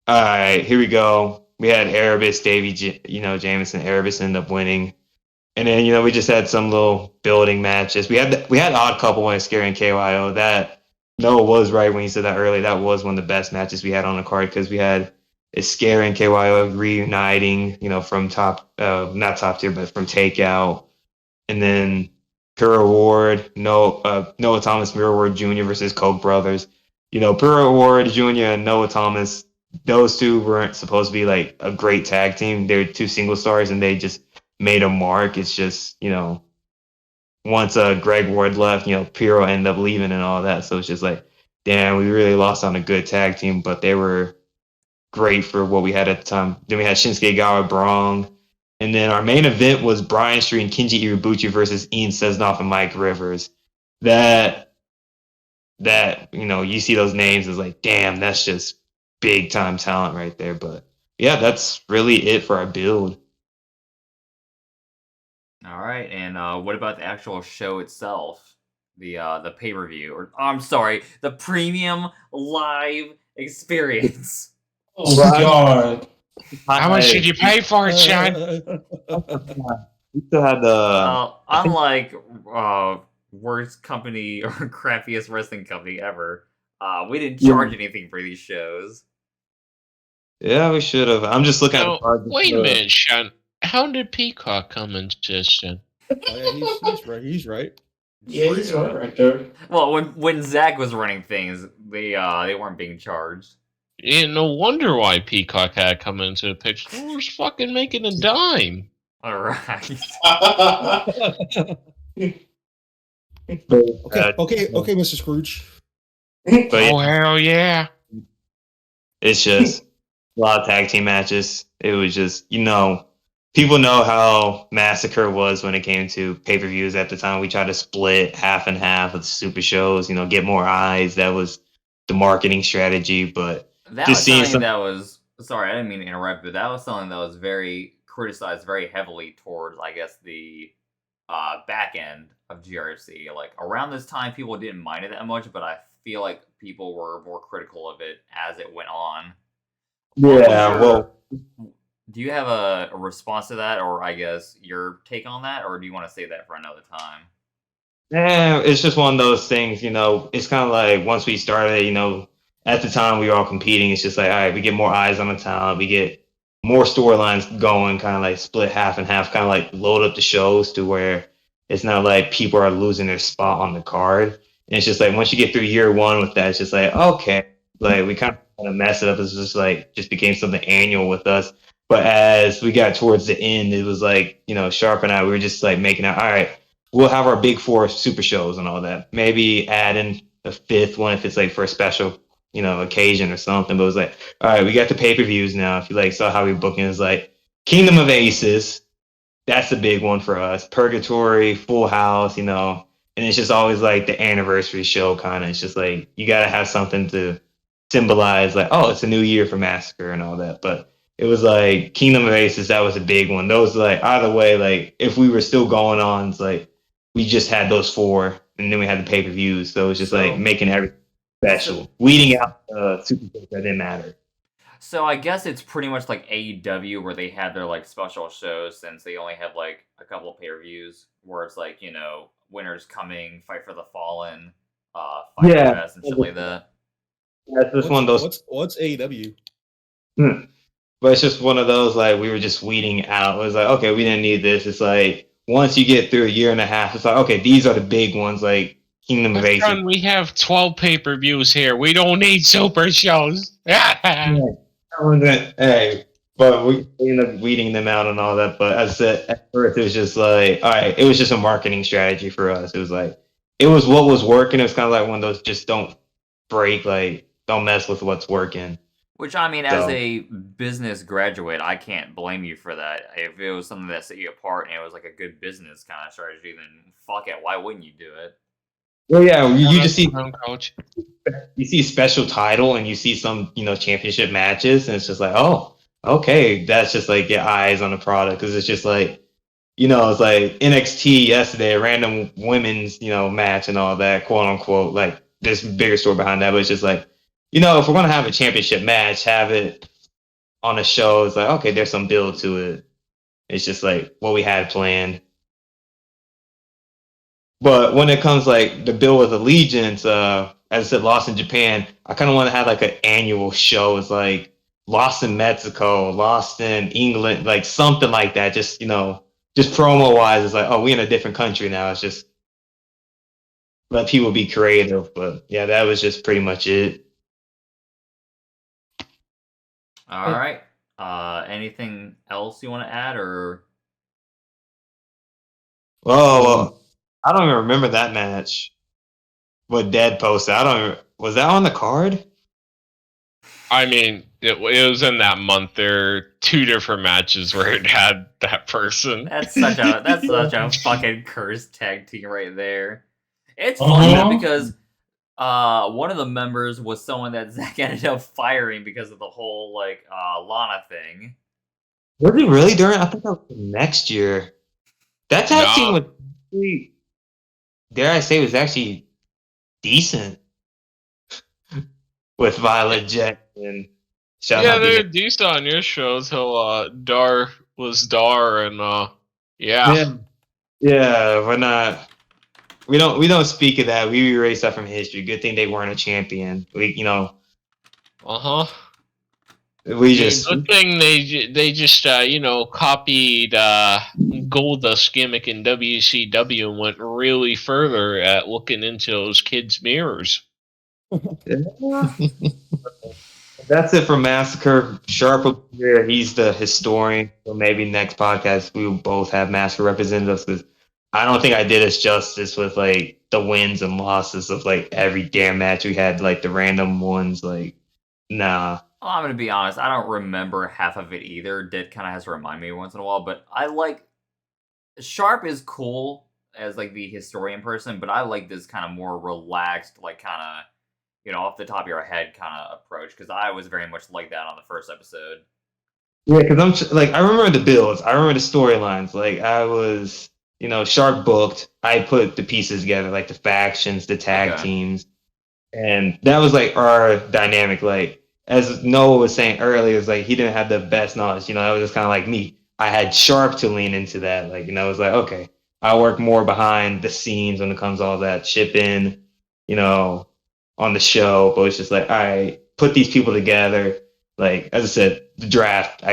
All right, here we go. We had Erebus, Jameson. Erebus ended up winning, and then we just had some little building matches. We had Odd Couple when Scary and KYO. That Noah was right when he said that earlier. That was one of the best matches we had on the card because we had Scary and KYO reuniting, from not top tier, but from Takeout, and then Pure Award, Noah Thomas, Pure Award Jr. versus Koch brothers. Pure Award Jr. and Noah Thomas, those two weren't supposed to be like a great tag team. They're two single stars, and they just made a mark. It's just, once Greg Ward left, Puro ended up leaving and all that. So it's just like, damn, we really lost on a good tag team, but they were great for what we had at the time. Then we had Shinsuke Gawa Brong. And then our main event was Bryan Street and Kenji Iwabuchi versus Ian Sesnoff and Mike Rivers. That you see those names, it's like, damn, that's just big time talent right there. But yeah, that's really it for our build. All right, and what about the actual show itself? The pay-per-view, or I'm sorry, the premium live experience. Oh my god. How much did you pay for it, Sean? We still had the. Unlike worst company or crappiest wrestling company ever, we didn't charge anything for these shows. Yeah, we should have. I'm just looking at the card. Wait a minute, Sean. How did Peacock come into this, Sean? Oh, yeah, he's right. He's right. Yeah, he's right there. Well, when Zach was running things, they weren't being charged. Yeah, no wonder why Peacock had come into the picture. They was fucking making a dime. All right. Okay, Mr. Scrooge. But Oh, hell yeah. it's just a lot of tag team matches. It was just, people know how Massacre was when it came to pay-per-views at the time. We tried to split half and half of the super shows, get more eyes. That was the marketing strategy, but That just was seeing something that was, sorry, I didn't mean to interrupt, but that was something that was very criticized very heavily towards, I guess, the back end of GRFC. Like, around this time, people didn't mind it that much, but I feel like people were more critical of it as it went on. Do you have a response to that, or I guess your take on that, or do you want to save that for another time? Yeah, it's just one of those things, it's kind of like once we started, at the time we were all competing, it's just like, all right, we get more eyes on the talent, we get more storylines going, kind of like split half and half, kind of like load up the shows to where it's not like people are losing their spot on the card. And it's just like once you get through year one with that, it's just like, okay, like we kind of mess it up. It's just became something annual with us. But as we got towards the end, it was like, Sharp and I, we were just like making out, all right, we'll have our big four super shows and all that. Maybe add in a fifth one if it's like for a special occasion or something. But it was like, all right, we got the pay-per-views now. If you like saw how we booking is like Kingdom of Aces. That's the big one for us. Purgatory, Full House, and it's just always like the anniversary show kind of. It's just like you got to have something to symbolize like, oh, it's a new year for Massacre and all that. But it was like Kingdom of Aces, that was a big one. Those like either way, like if we were still going on, it's like we just had those four and then we had the pay-per-views. So it's just like making everything special. Weeding out super shows that didn't matter. So I guess it's pretty much like AEW where they had their like special shows since they only have like a couple of pay-per-views where it's like, Winter's Coming, Fight for the Fallen, Fight Fest and shit like that. That's just one of those. What's AEW? But it's just one of those like we were just weeding out. It was like, okay, we didn't need this. It's like once you get through a year and a half, it's like, okay, these are the big ones like Kingdom of Aces. We have 12 pay-per-views here. We don't need super shows. Hey, but we ended up weeding them out and all that. But as I said, at first it was just like, all right, it was just a marketing strategy for us. It was like, it was what was working. It was kind of like one of those just don't break, like, don't mess with what's working. Which, I mean, as a business graduate, I can't blame you for that. If it was something that set you apart and it was like a good business kind of strategy, then fuck it. Why wouldn't you do it? Well, yeah, you just see coach. You see special title and you see some, championship matches, and it's just like, oh, okay, that's just like your eyes on the product because it's just like, it's like NXT yesterday, a random women's, match and all that, quote unquote. Like, there's a bigger story behind that, but it's just like, if we're gonna have a championship match, have it on a show. It's like, okay, there's some build to it. It's just like what we had planned. But when it comes like the bill with Allegiance, as I said, Lost in Japan, I kind of want to have like an annual show. It's like Lost in Mexico, Lost in England, like something like that. Just, just promo wise, it's like, oh, we in a different country now. It's just let people be creative. But yeah, that was just pretty much it. All right. Anything else you want to add or? Oh, I don't even remember that match. What Dead posted. Was that on the card? I mean, it was in that month. There are 2 different matches where it had that person. That's such a fucking cursed tag team right there. It's funny because one of the members was someone that Zach ended up firing because of the whole like Lana thing. Was it really during? I think that was next year. That tag team was actually, dare I say, was actually decent with Violet Jet and they're decent on your shows. How Dar was Dar and yeah, we're not. We don't speak of that. We erase that from history. Good thing they weren't a champion. We We just good thing they just copied Goldust's gimmick in WCW and went really further at looking into those kids' mirrors. That's it for Massacre. Sharp here, he's the historian. So maybe next podcast we will both have Massacre representatives because I don't think I did us justice with like the wins and losses of like every damn match we had, like the random ones. Like, nah. Well, I'm gonna be honest. I don't remember half of it either. Dit kind of has to remind me once in a while, but I like Sharp is cool as like the historian person, but I like this kind of more relaxed, like kind of off the top of your head kind of approach because I was very much like that on the first episode. Yeah, because I remember the builds, I remember the storylines. Like I was, Sharp booked. I put the pieces together, like the factions, the tag teams, and that was like our dynamic. Like as Noah was saying earlier, it's like he didn't have the best knowledge. That was just kind of like me. I had Sharp to lean into that. Like it was like okay, I work more behind the scenes when it comes to all that shipping, on the show. But it's just like all right, put these people together. Like as I said, the draft.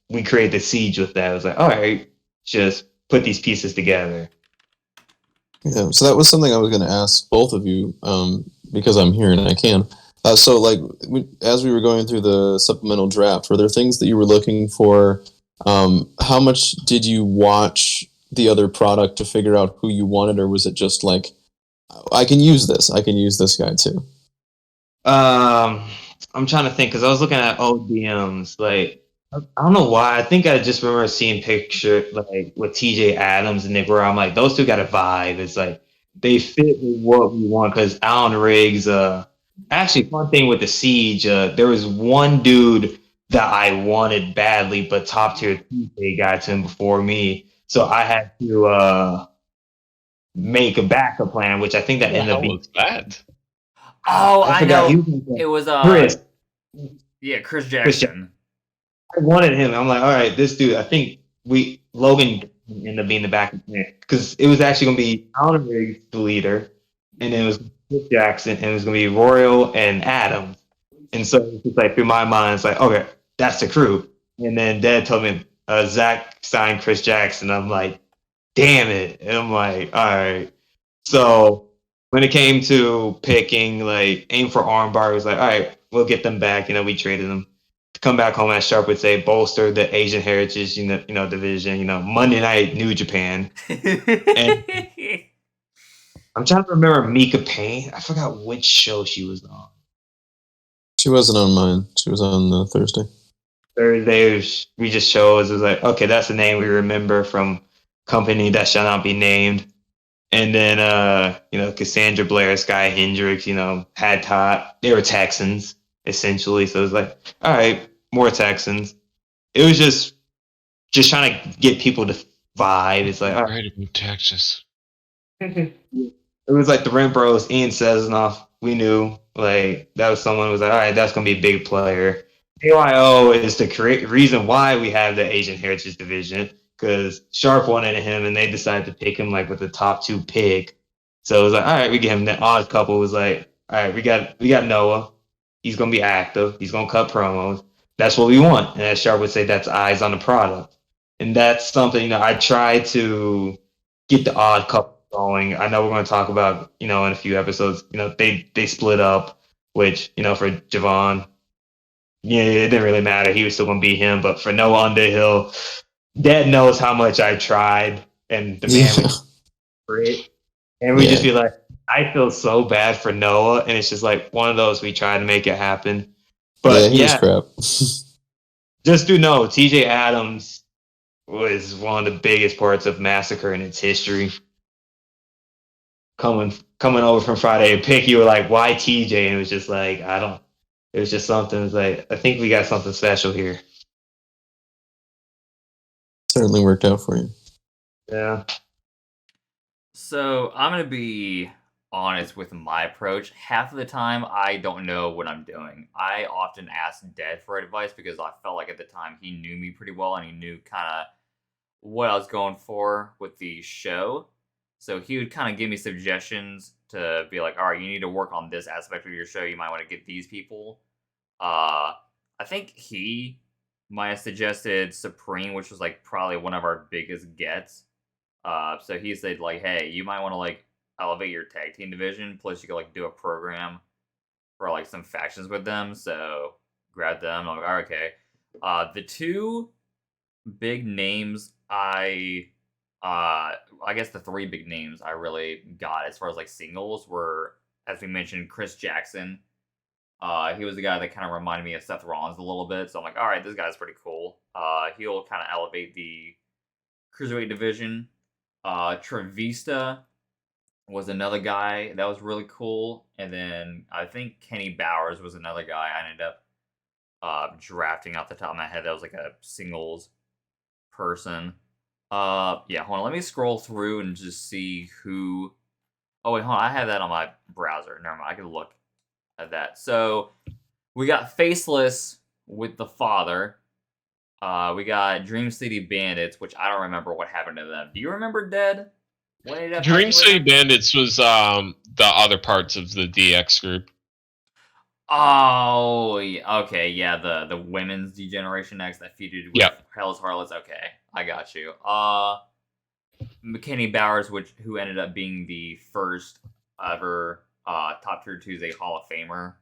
We created the siege with that. It was like all right, just put these pieces together. Yeah, so that was something I was going to ask both of you because I'm here and I can. So, like, as we were going through the supplemental draft, were there things that you were looking for? How much did you watch the other product to figure out who you wanted, or was it just like, I can use this guy too? I'm trying to think because I was looking at old DMs. Like, I don't know why. I think I just remember seeing picture like with TJ Adams and Nick where I'm like, those two got a vibe. It's like they fit with what we want. Because Alan Riggs, actually, fun thing with the Siege, there was one dude that I wanted badly, but top tier TJ got to him before me, so I had to make a backup plan, which I think that What the ended up hell being. was that? Oh, I I forgot. He know. was It was Chris. yeah, Chris Chris Jackson. I wanted him. I'm like, all right, this dude. I think Logan ended up being the backup plan because it was actually gonna be Alan Riggs, the leader, and then it was Chris Jackson, and it was gonna be Royal and Adams. And so it's just like through my mind, it's like, okay, that's the crew. And then Dad told me Zach signed Chris Jackson. I'm like, damn it. And I'm like, all right. So when it came to picking, like aim for armbar, it was like, all right, we'll get them back. We traded them to come back home, as Sharp would say, bolster the Asian heritage, division. Monday Night New Japan. And I'm trying to remember Mika Payne. I forgot which show she was on. She wasn't on mine. She was on Thursday. Thursday, we just chose. It was like, okay, that's the name we remember from company that shall not be named. And then, Cassandra Blair, Sky Hendricks, had Todd. They were Texans, essentially. So it was like, all right, more Texans. It was just trying to get people to vibe. It's like, all Right about Texas. right. It was like the Rent Bros, Ian Seznoff. We knew, like, that was someone who was like, all right, that's going to be a big player. AYO is the reason why we have the Asian Heritage Division because Sharp wanted him and they decided to pick him like with the top 2 pick. So it was like, all right, we get him. The odd couple was like, all right, we got Noah. He's gonna be active. He's gonna cut promos. That's what we want. And as Sharp would say, that's eyes on the product. And that's something I try to get the odd couple going. I know we're going to talk about in a few episodes. They split up, which for Javon. Yeah, it didn't really matter. He was still gonna beat him. But for Noah Underhill, Dad knows how much I tried, and the man would for it. And we just be like, I feel so bad for Noah, and it's just like one of those we try to make it happen. But he was crap. just do know TJ Adams was one of the biggest parts of Massacre in its history. Coming over from Friday and pick, you were like, why TJ? And it was just like, I don't. It was just something. It was like, I think we got something special here. Certainly worked out for you. Yeah. So I'm gonna be honest with my approach. Half of the time, I don't know what I'm doing. I often ask Dad for advice because I felt like at the time he knew me pretty well and he knew kind of what I was going for with the show. So he would kind of give me suggestions to be like, all right, you need to work on this aspect of your show. You might want to get these people. I think he might have suggested Supreme, which was like probably one of our biggest gets. So he said like, hey, you might want to like elevate your tag team division. Plus, you could like do a program for like some factions with them. So grab them. I'm like, all right, okay. The two big names I guess the 3 big names I really got as far as like singles were, as we mentioned, Chris Jackson. He was the guy that kind of reminded me of Seth Rollins a little bit, so I'm like, all right, this guy's pretty cool. He'll kind of elevate the cruiserweight division. Trevista was another guy that was really cool, and then I think Kenny Bowers was another guy I ended up drafting off the top of my head. That was like a singles person. Yeah, hold on. Let me scroll through and just see who. Oh wait, hold on. I have that on my browser. Never mind. I can look at that. So we got Faceless with the father. We got Dream City Bandits, which I don't remember what happened to them. Do you remember Dead? When did that Dream pass away? City Bandits was the other parts of the DX group. Oh, yeah, okay, yeah, the women's Degeneration X that feuded with Hell's Harlots. Okay, I got you. McKinney Bowers, who ended up being the first ever Top Tier Tuesday Hall of Famer.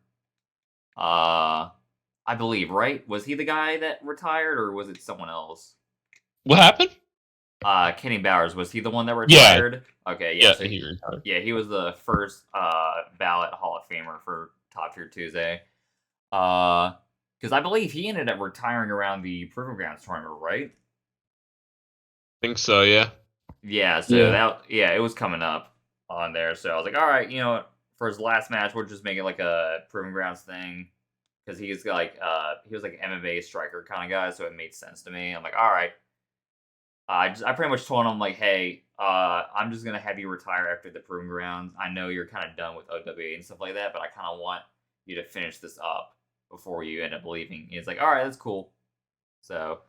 I believe, right? Was he the guy that retired, or was it someone else? What happened? Kenny Bowers, was he the one that Yeah. retired? Okay, yeah. Yeah, So he retired. yeah, he was the first ballot Hall of Famer for Top Tier Tuesday. Because I believe he ended up retiring around the Proving Grounds tournament, right? Think so, yeah. Yeah, so Yeah. it was coming up on there. So I was like, all right, for his last match, we'll just make it like a Proving Grounds thing. Because he's like, he was like an MMA striker kind of guy, so it made sense to me. I'm like, all right. I pretty much told him like, hey, I'm just gonna have you retire after the Proving Grounds. I know you're kind of done with OWA and stuff like that, but I kind of want you to finish this up before you end up leaving. He's like, all right, that's cool. So,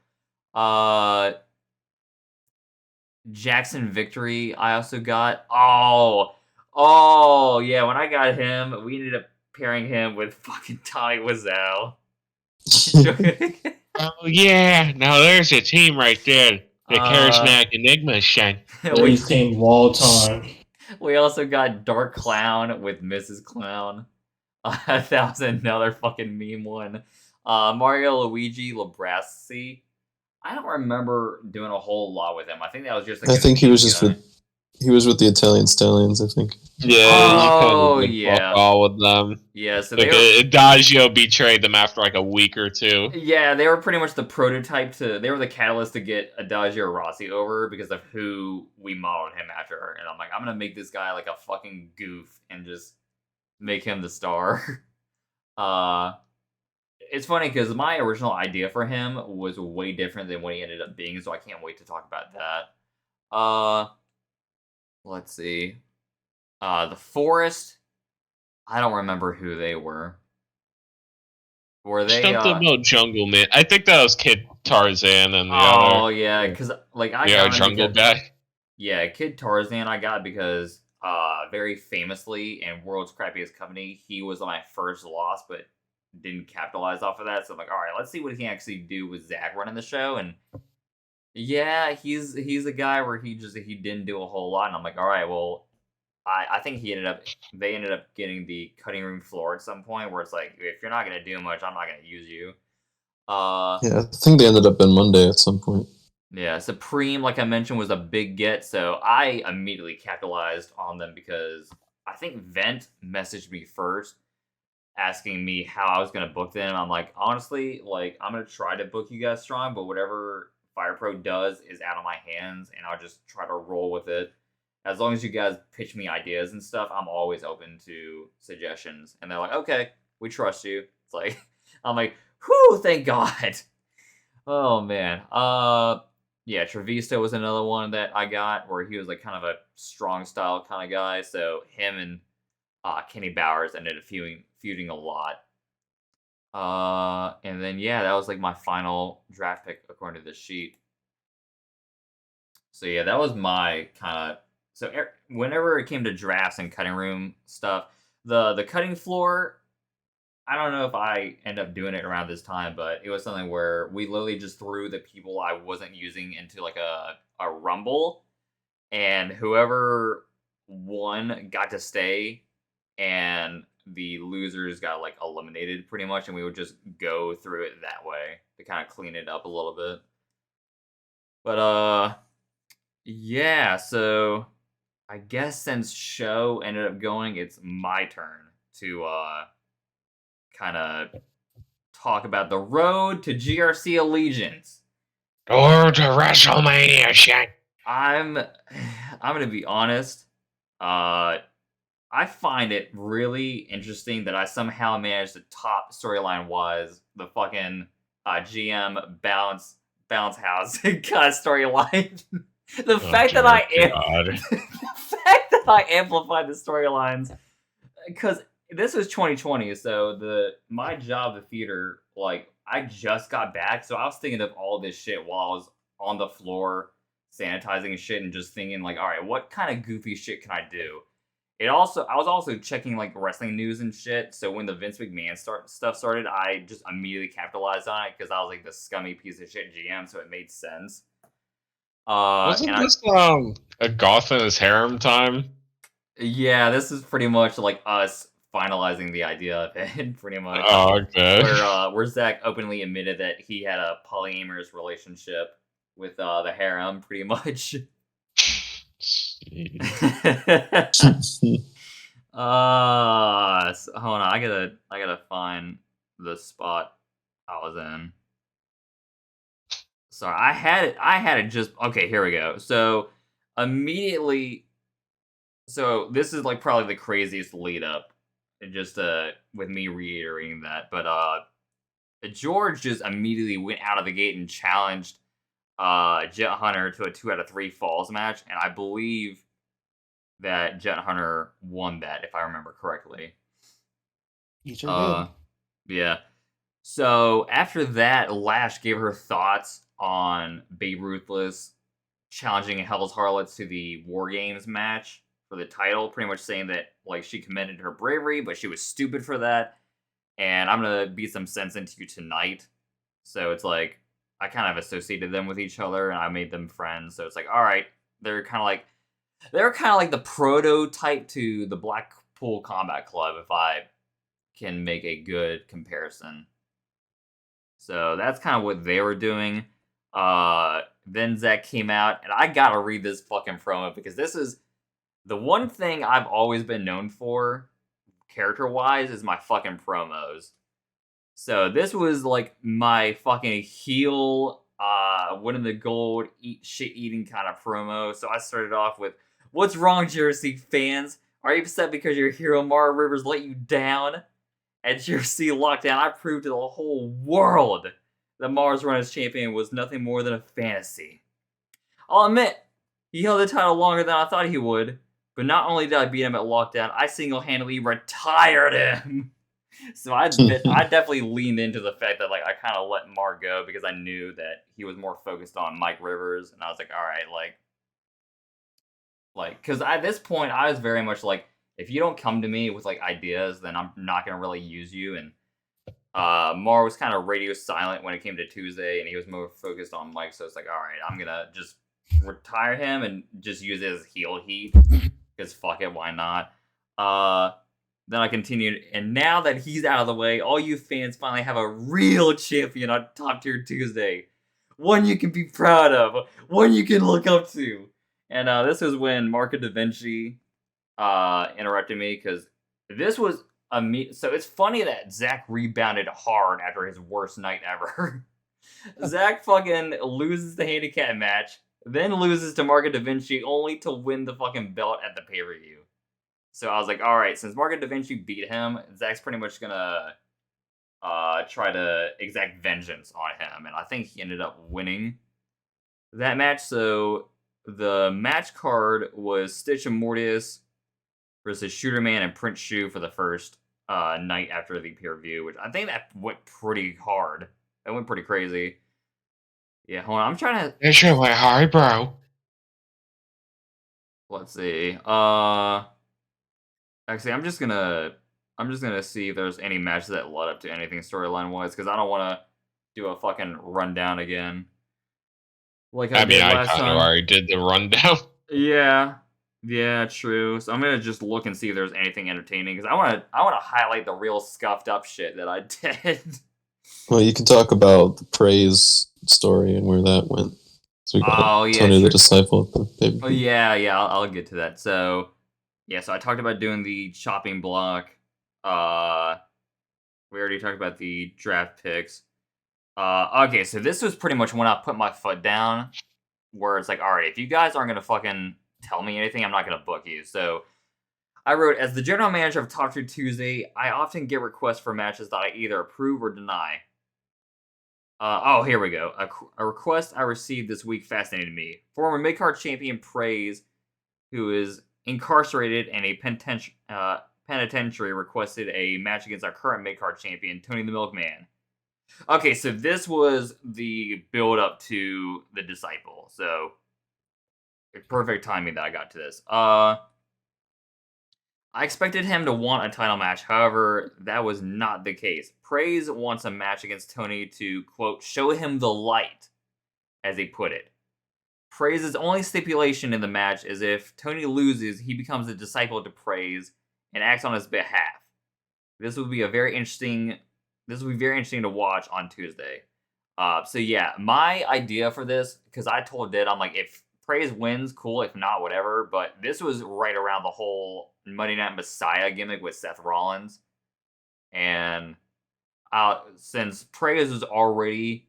Jackson Victory, I also got. Oh, yeah. When I got him, we ended up pairing him with fucking Tommy Wiseau. Oh yeah, now there's a team right there. The charismatic Enigma, Shen. Greatest team of all time. We also got Dark Clown with Mrs. Clown. That was another fucking meme one. Mario Luigi Labrasi. I don't remember doing a whole lot with him. I think that was just like I a think he meme was just guy. he was with the Italian Stallions, I think. Yeah, Oh, you kind of yeah. fuck all with them. Yeah, so Like they were, Adagio betrayed them after like a week or two. yeah, they were pretty much the prototype they were the catalyst to get Adagio Rossi over because of who we modeled him after. And I'm like, I'm gonna make this guy like a fucking goof and just make him the star. It's funny because my original idea for him was way different than what he ended up being, so I can't wait to talk about that. Let's see. The Forest. I don't remember who they were. Were they? Something about Jungle Man. I think that was Kid Tarzan and the other. Oh yeah, because like I Yeah, got him Jungle because, Guy. yeah, Kid Tarzan I got because very famously in World's Crappiest Company, he was my first loss, but didn't capitalize off of that. So I'm like, all right, let's see what he can actually do with Zach running the show. And yeah, he's a guy where he didn't do a whole lot. And I'm like, all right, well, I think they ended up getting the cutting room floor at some point where it's like, if you're not gonna do much, I'm not gonna use you. Yeah, I think they ended up in Monday at some point. Yeah, Supreme, like I mentioned, was a big get, so I immediately capitalized on them because I think Vent messaged me first, asking me how I was gonna book them. I'm like, honestly, like I'm gonna try to book you guys strong, but whatever Fire Pro does is out of my hands, and I'll just try to roll with it. As long as you guys pitch me ideas and stuff, I'm always open to suggestions. And they're like, okay, we trust you. It's like, I'm like, whew, thank God. Oh man. Yeah, Trevisto was another one that I got where he was like kind of a strong style kind of guy. So him and Kenny Bowers ended up feuding a lot. And then yeah, that was like my final draft pick according to this sheet. So yeah, that was my kind of. So whenever it came to drafts and cutting room stuff, the cutting floor, I don't know if I end up doing it around this time, but it was something where we literally just threw the people I wasn't using into like a rumble, and whoever won got to stay, and the losers got like eliminated pretty much, and we would just go through it that way to kind of clean it up a little bit. But yeah, so I guess since show ended up going, it's my turn to kind of talk about the road to GRC Allegiance. Or to WrestleMania, Shen. I'm gonna be honest. I find it really interesting that I somehow managed to top storyline wise the fucking GM bounce house cut storyline. The fact that the fact that I amplified the storylines, because this was 2020, so my job, the theater, like I just got back, so I was thinking of all this shit while I was on the floor sanitizing shit and just thinking like, all right, what kind of goofy shit can I do? I was also checking like wrestling news and shit. So when the Vince McMahon stuff started, I just immediately capitalized on it because I was like the scummy piece of shit GM, so it made sense. Wasn't this a Goth in his harem time? Yeah, this is pretty much like us finalizing the idea of it, pretty much. Oh, okay. Where Zach openly admitted that he had a polyamorous relationship with the harem, pretty much. Hold on, I gotta find the spot I was in. Sorry, I had it just okay. Here we go. So immediately, so this is like probably the craziest lead up, just with me reiterating that. But George just immediately went out of the gate and challenged Jet Hunter to a 2 out of 3 falls match, and I believe that Jet Hunter won that, if I remember correctly. You sure did. Yeah. So after that, Lash gave her thoughts on Babe Ruthless challenging Hell's Harlots to the War Games match for the title, pretty much saying that like she commended her bravery, but she was stupid for that. And I'm gonna beat some sense into you tonight. So it's like I kind of associated them with each other, and I made them friends. So it's like, all right, they're kind of like the prototype to the Blackpool Combat Club, if I can make a good comparison. So that's kind of what they were doing. Then Zach came out, and I gotta read this fucking promo because this is the one thing I've always been known for, character-wise, is my fucking promos. So this was like my fucking heel, winning the gold, shit-eating kind of promo. So I started off with, "What's wrong, GRFC fans? Are you upset because your hero Mara Rivers let you down? At GRFC Lockdown, I proved to the whole world that Mars Run as champion was nothing more than a fantasy. I'll admit, he held the title longer than I thought he would, but not only did I beat him at Lockdown, I single-handedly retired him." So I definitely leaned into the fact that like I kind of let Mar go because I knew that he was more focused on Mike Rivers, and I was like, all right, because at this point I was very much like, if you don't come to me with like ideas, then I'm not gonna really use you. And Mar was kind of radio silent when it came to Tuesday, and he was more focused on Mike. So it's like, all right, I'm gonna just retire him and just use it as heel heat because fuck it, why not? Then I continued, and now that he's out of the way, all you fans finally have a real champion on Top Tier Tuesday. One you can be proud of, one you can look up to. And this was when Marco Da Vinci interrupted me because this was so it's funny that Zach rebounded hard after his worst night ever. Zach fucking loses the handicap match, then loses to Marco Da Vinci only to win the fucking belt at the pay-per-view. So I was like, all right, since Marco Da Vinci beat him, Zach's pretty much gonna try to exact vengeance on him, and I think he ended up winning that match. So the match card was Stitch and Mortius versus Shooter Man and Prince Shu for the first night after the pay-per-view, which I think that went pretty hard. That went pretty crazy. Yeah, hold on, I'm trying to. It sure went hard, bro. Let's see. Actually, I'm just gonna see if there's any matches that led up to anything storyline wise, because I don't want to do a fucking rundown again. Like I did last kind time. of already did the rundown. Yeah, true. So I'm gonna just look and see if there's anything entertaining, because I want to highlight the real scuffed up shit that I did. Well, you can talk about the praise story and where that went. So we got Tony the Disciple. Oh yeah, I'll get to that. So. Yeah, so I talked about doing the chopping block. We already talked about the draft picks. Okay, so this was pretty much when I put my foot down, where it's like, all right, if you guys aren't gonna fucking tell me anything, I'm not gonna book you. So I wrote, as the general manager of Top Tier Tuesday, I often get requests for matches that I either approve or deny. Here we go. A request I received this week fascinated me. Former mid-card champion Praise, who is incarcerated in a penitentiary, requested a match against our current mid-card champion, Tony the Milkman. Okay, so this was the build-up to the Disciple. So, perfect timing that I got to this. I expected him to want a title match, however, that was not the case. Praise wants a match against Tony to, quote, show him the light, as he put it. Praise's only stipulation in the match is if Tony loses, he becomes a disciple to Praise and acts on his behalf. This will be very interesting to watch on Tuesday. So yeah, my idea for this, because I told Did, I'm like, if Praise wins, cool. If not, whatever. But this was right around the whole Monday Night Messiah gimmick with Seth Rollins, and since Praise was already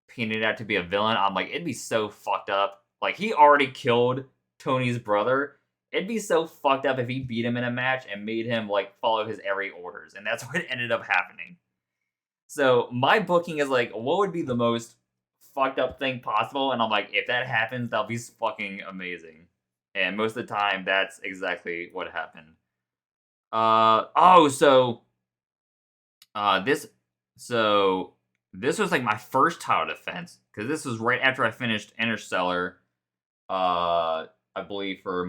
painted out to be a villain, I'm like, it'd be so fucked up. Like, he already killed Tony's brother. It'd be so fucked up if he beat him in a match and made him like follow his every orders, and that's what ended up happening. So my booking is like, what would be the most fucked up thing possible? And I'm like, if that happens, that'll be fucking amazing. And most of the time, that's exactly what happened. This was like my first title defense, because this was right after I finished Interstellar. I believe it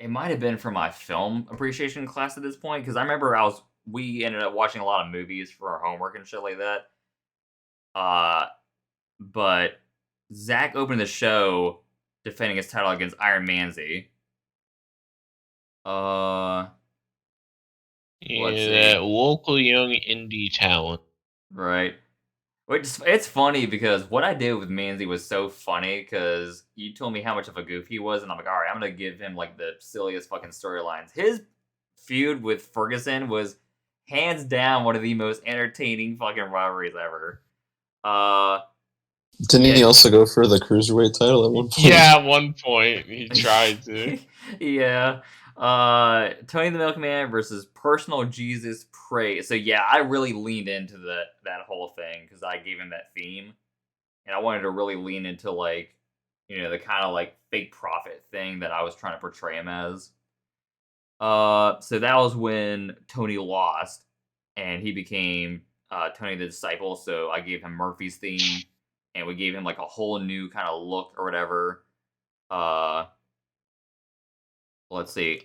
might have been for my film appreciation class at this point, because I remember we ended up watching a lot of movies for our homework and shit like that. But Zach opened the show defending his title against Iron Manzi. Yeah, local young indie talent. Right. It's funny because what I did with Manzi was so funny, because you told me how much of a goof he was, and I'm like, all right, I'm gonna give him like the silliest fucking storylines. His feud with Ferguson was hands down one of the most entertaining fucking rivalries ever. Didn't he also go for the cruiserweight title at one point? Yeah, at one point he tried to. Yeah. Tony the Milkman versus Personal Jesus Praise. So yeah, I really leaned into that whole thing, because I gave him that theme, and I wanted to really lean into like, the kind of like fake prophet thing that I was trying to portray him as. So that was when Tony lost, and he became Tony the Disciple. So I gave him Murphy's theme, and we gave him like a whole new kind of look or whatever. Let's see.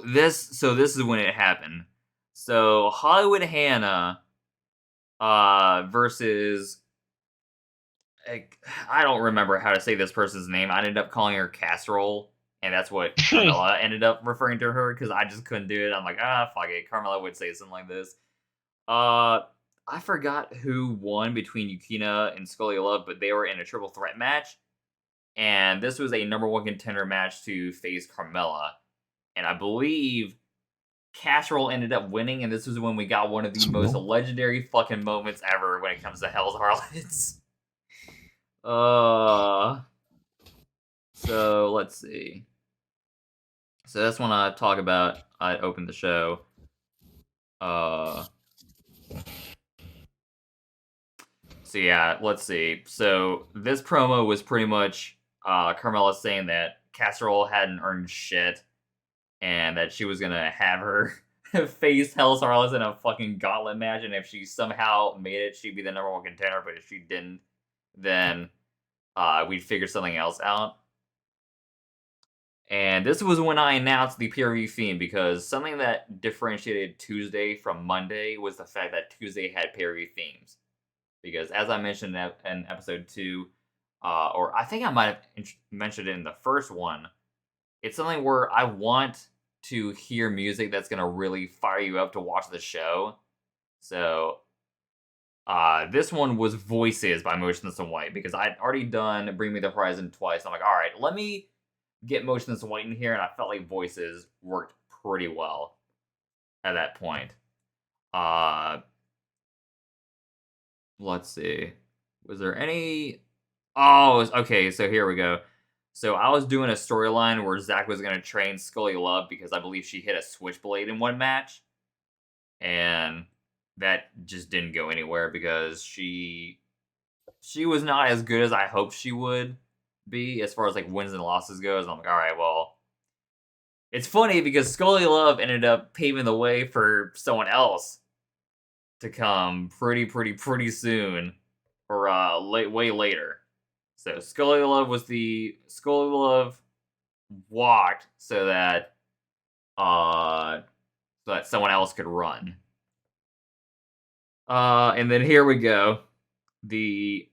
This is when it happened. So Hollywood Hannah versus, I don't remember how to say this person's name. I ended up calling her Casserole, and that's what Carmella ended up referring to her, because I just couldn't do it. I'm like, fuck it. Carmella would say something like this. I forgot who won between Yukina and Scully Love, but they were in a triple threat match. And this was a number one contender match to face Carmella. And I believe Casserole ended up winning, and this was when we got one of the most legendary fucking moments ever when it comes to Hell's Harlots. So let's see. So that's when I talk about I opened the show. So yeah, let's see. So this promo was pretty much Carmella saying that Casserole hadn't earned shit, and that she was gonna have her face Hell's Harlots in a fucking gauntlet match, and if she somehow made it, she'd be the number one contender, but if she didn't, then we'd figure something else out. And this was when I announced the PRV theme, because something that differentiated Tuesday from Monday was the fact that Tuesday had PRV themes. Because as I mentioned in episode 2, or I think I might have mentioned it in the first one, it's something where I want to hear music that's going to really fire you up to watch the show. So this one was Voices by Motionless in White, because I'd already done Bring Me the Horizon twice. I'm like, all right, let me get Motionless in White in here, and I felt like Voices worked pretty well at that point. Let's see. Was there any... Oh, okay, so here we go. So I was doing a storyline where Zach was going to train Scully Love, because I believe she hit a switchblade in one match. And that just didn't go anywhere, because she was not as good as I hoped she would be as far as like wins and losses goes. And I'm like, all right, well, it's funny because Scully Love ended up paving the way for someone else to come pretty soon, or way later. So Scully Love walked so that someone else could run. And then here we go, the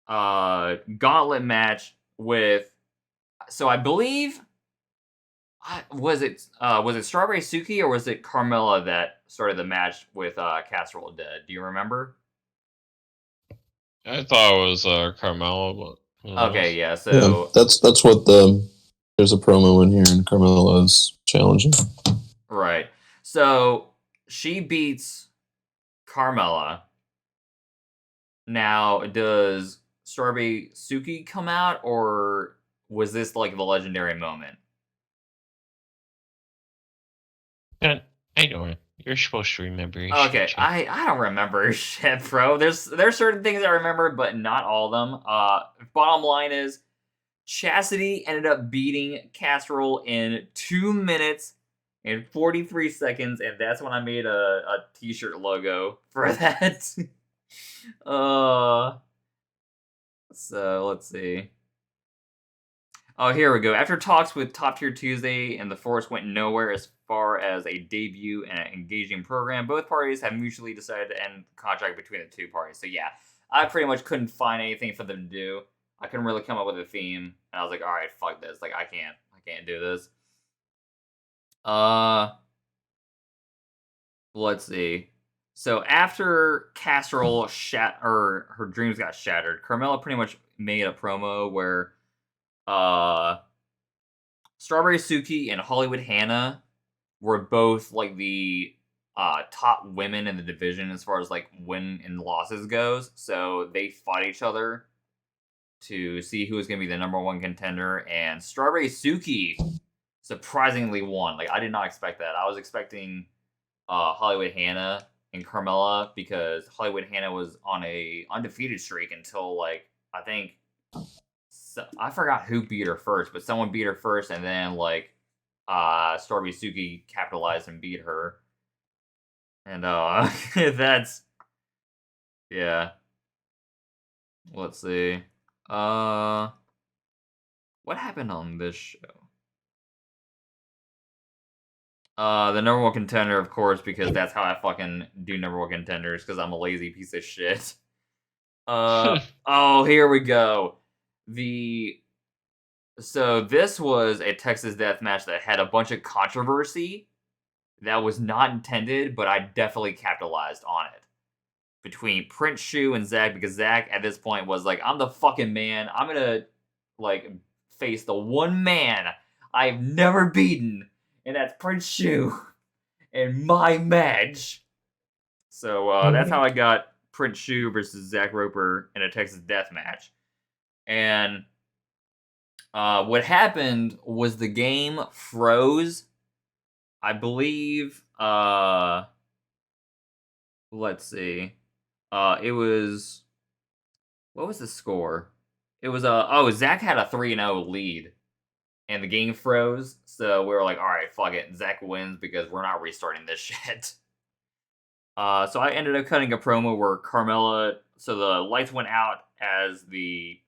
gauntlet match with. So I believe Was it Strawberry Suki or was it Carmella that started the match with Casserole Dead? Do you remember? I thought it was Carmella, but who knows? Okay, yeah. Yeah, So that's what there's a promo in here, and Carmella's challenging. right. So she beats Carmella. Now, does Strawberry Suki come out, or was this like the legendary moment? I don't. You're supposed to remember your shit, Okay, Shane. I don't remember shit, bro. There's certain things I remember, but not all of them. Bottom line is, Chastity ended up beating Casserole in 2 minutes and 43 seconds, and that's when I made a t-shirt logo for that. So let's see. Oh, here we go. After talks with Top Tier Tuesday and The Force went nowhere as far as a debut and an engaging program, both parties have mutually decided to end the contract between the two parties. So yeah, I pretty much couldn't find anything for them to do. I couldn't really come up with a theme, and I was like, all right, fuck this. Like, I can't do this. Let's see. So after Casserole her dreams got shattered, Carmella pretty much made a promo where Strawberry Suki and Hollywood Hannah were both like the top women in the division as far as like win and losses goes. So they fought each other to see who was going to be the number one contender, and Strawberry Suki surprisingly won. Like, I did not expect that. I was expecting Hollywood Hannah and Carmella, because Hollywood Hannah was on a undefeated streak until like I think I forgot who beat her first, but someone beat her first, and then like Strawberry Suki capitalized and beat her, and that's yeah. Let's see. What happened on this show? The number one contender, of course, because that's how I fucking do number one contenders, because I'm a lazy piece of shit. Oh, here we go. So this was a Texas death match that had a bunch of controversy that was not intended, but I definitely capitalized on it. Between Prince Shu and Zach, because Zach at this point was like, I'm the fucking man. I'm gonna like face the one man I've never beaten, and that's Prince Shu in my match. So that's how I got Prince Shu versus Zach Roper in a Texas death match. And what happened was the game froze. I believe. Let's see. It was. What was the score? It was Zach had a 3-0 lead, and the game froze. So we were like, all right, fuck it, Zach wins because we're not restarting this shit. So I ended up cutting a promo where Carmella. So the lights went out as the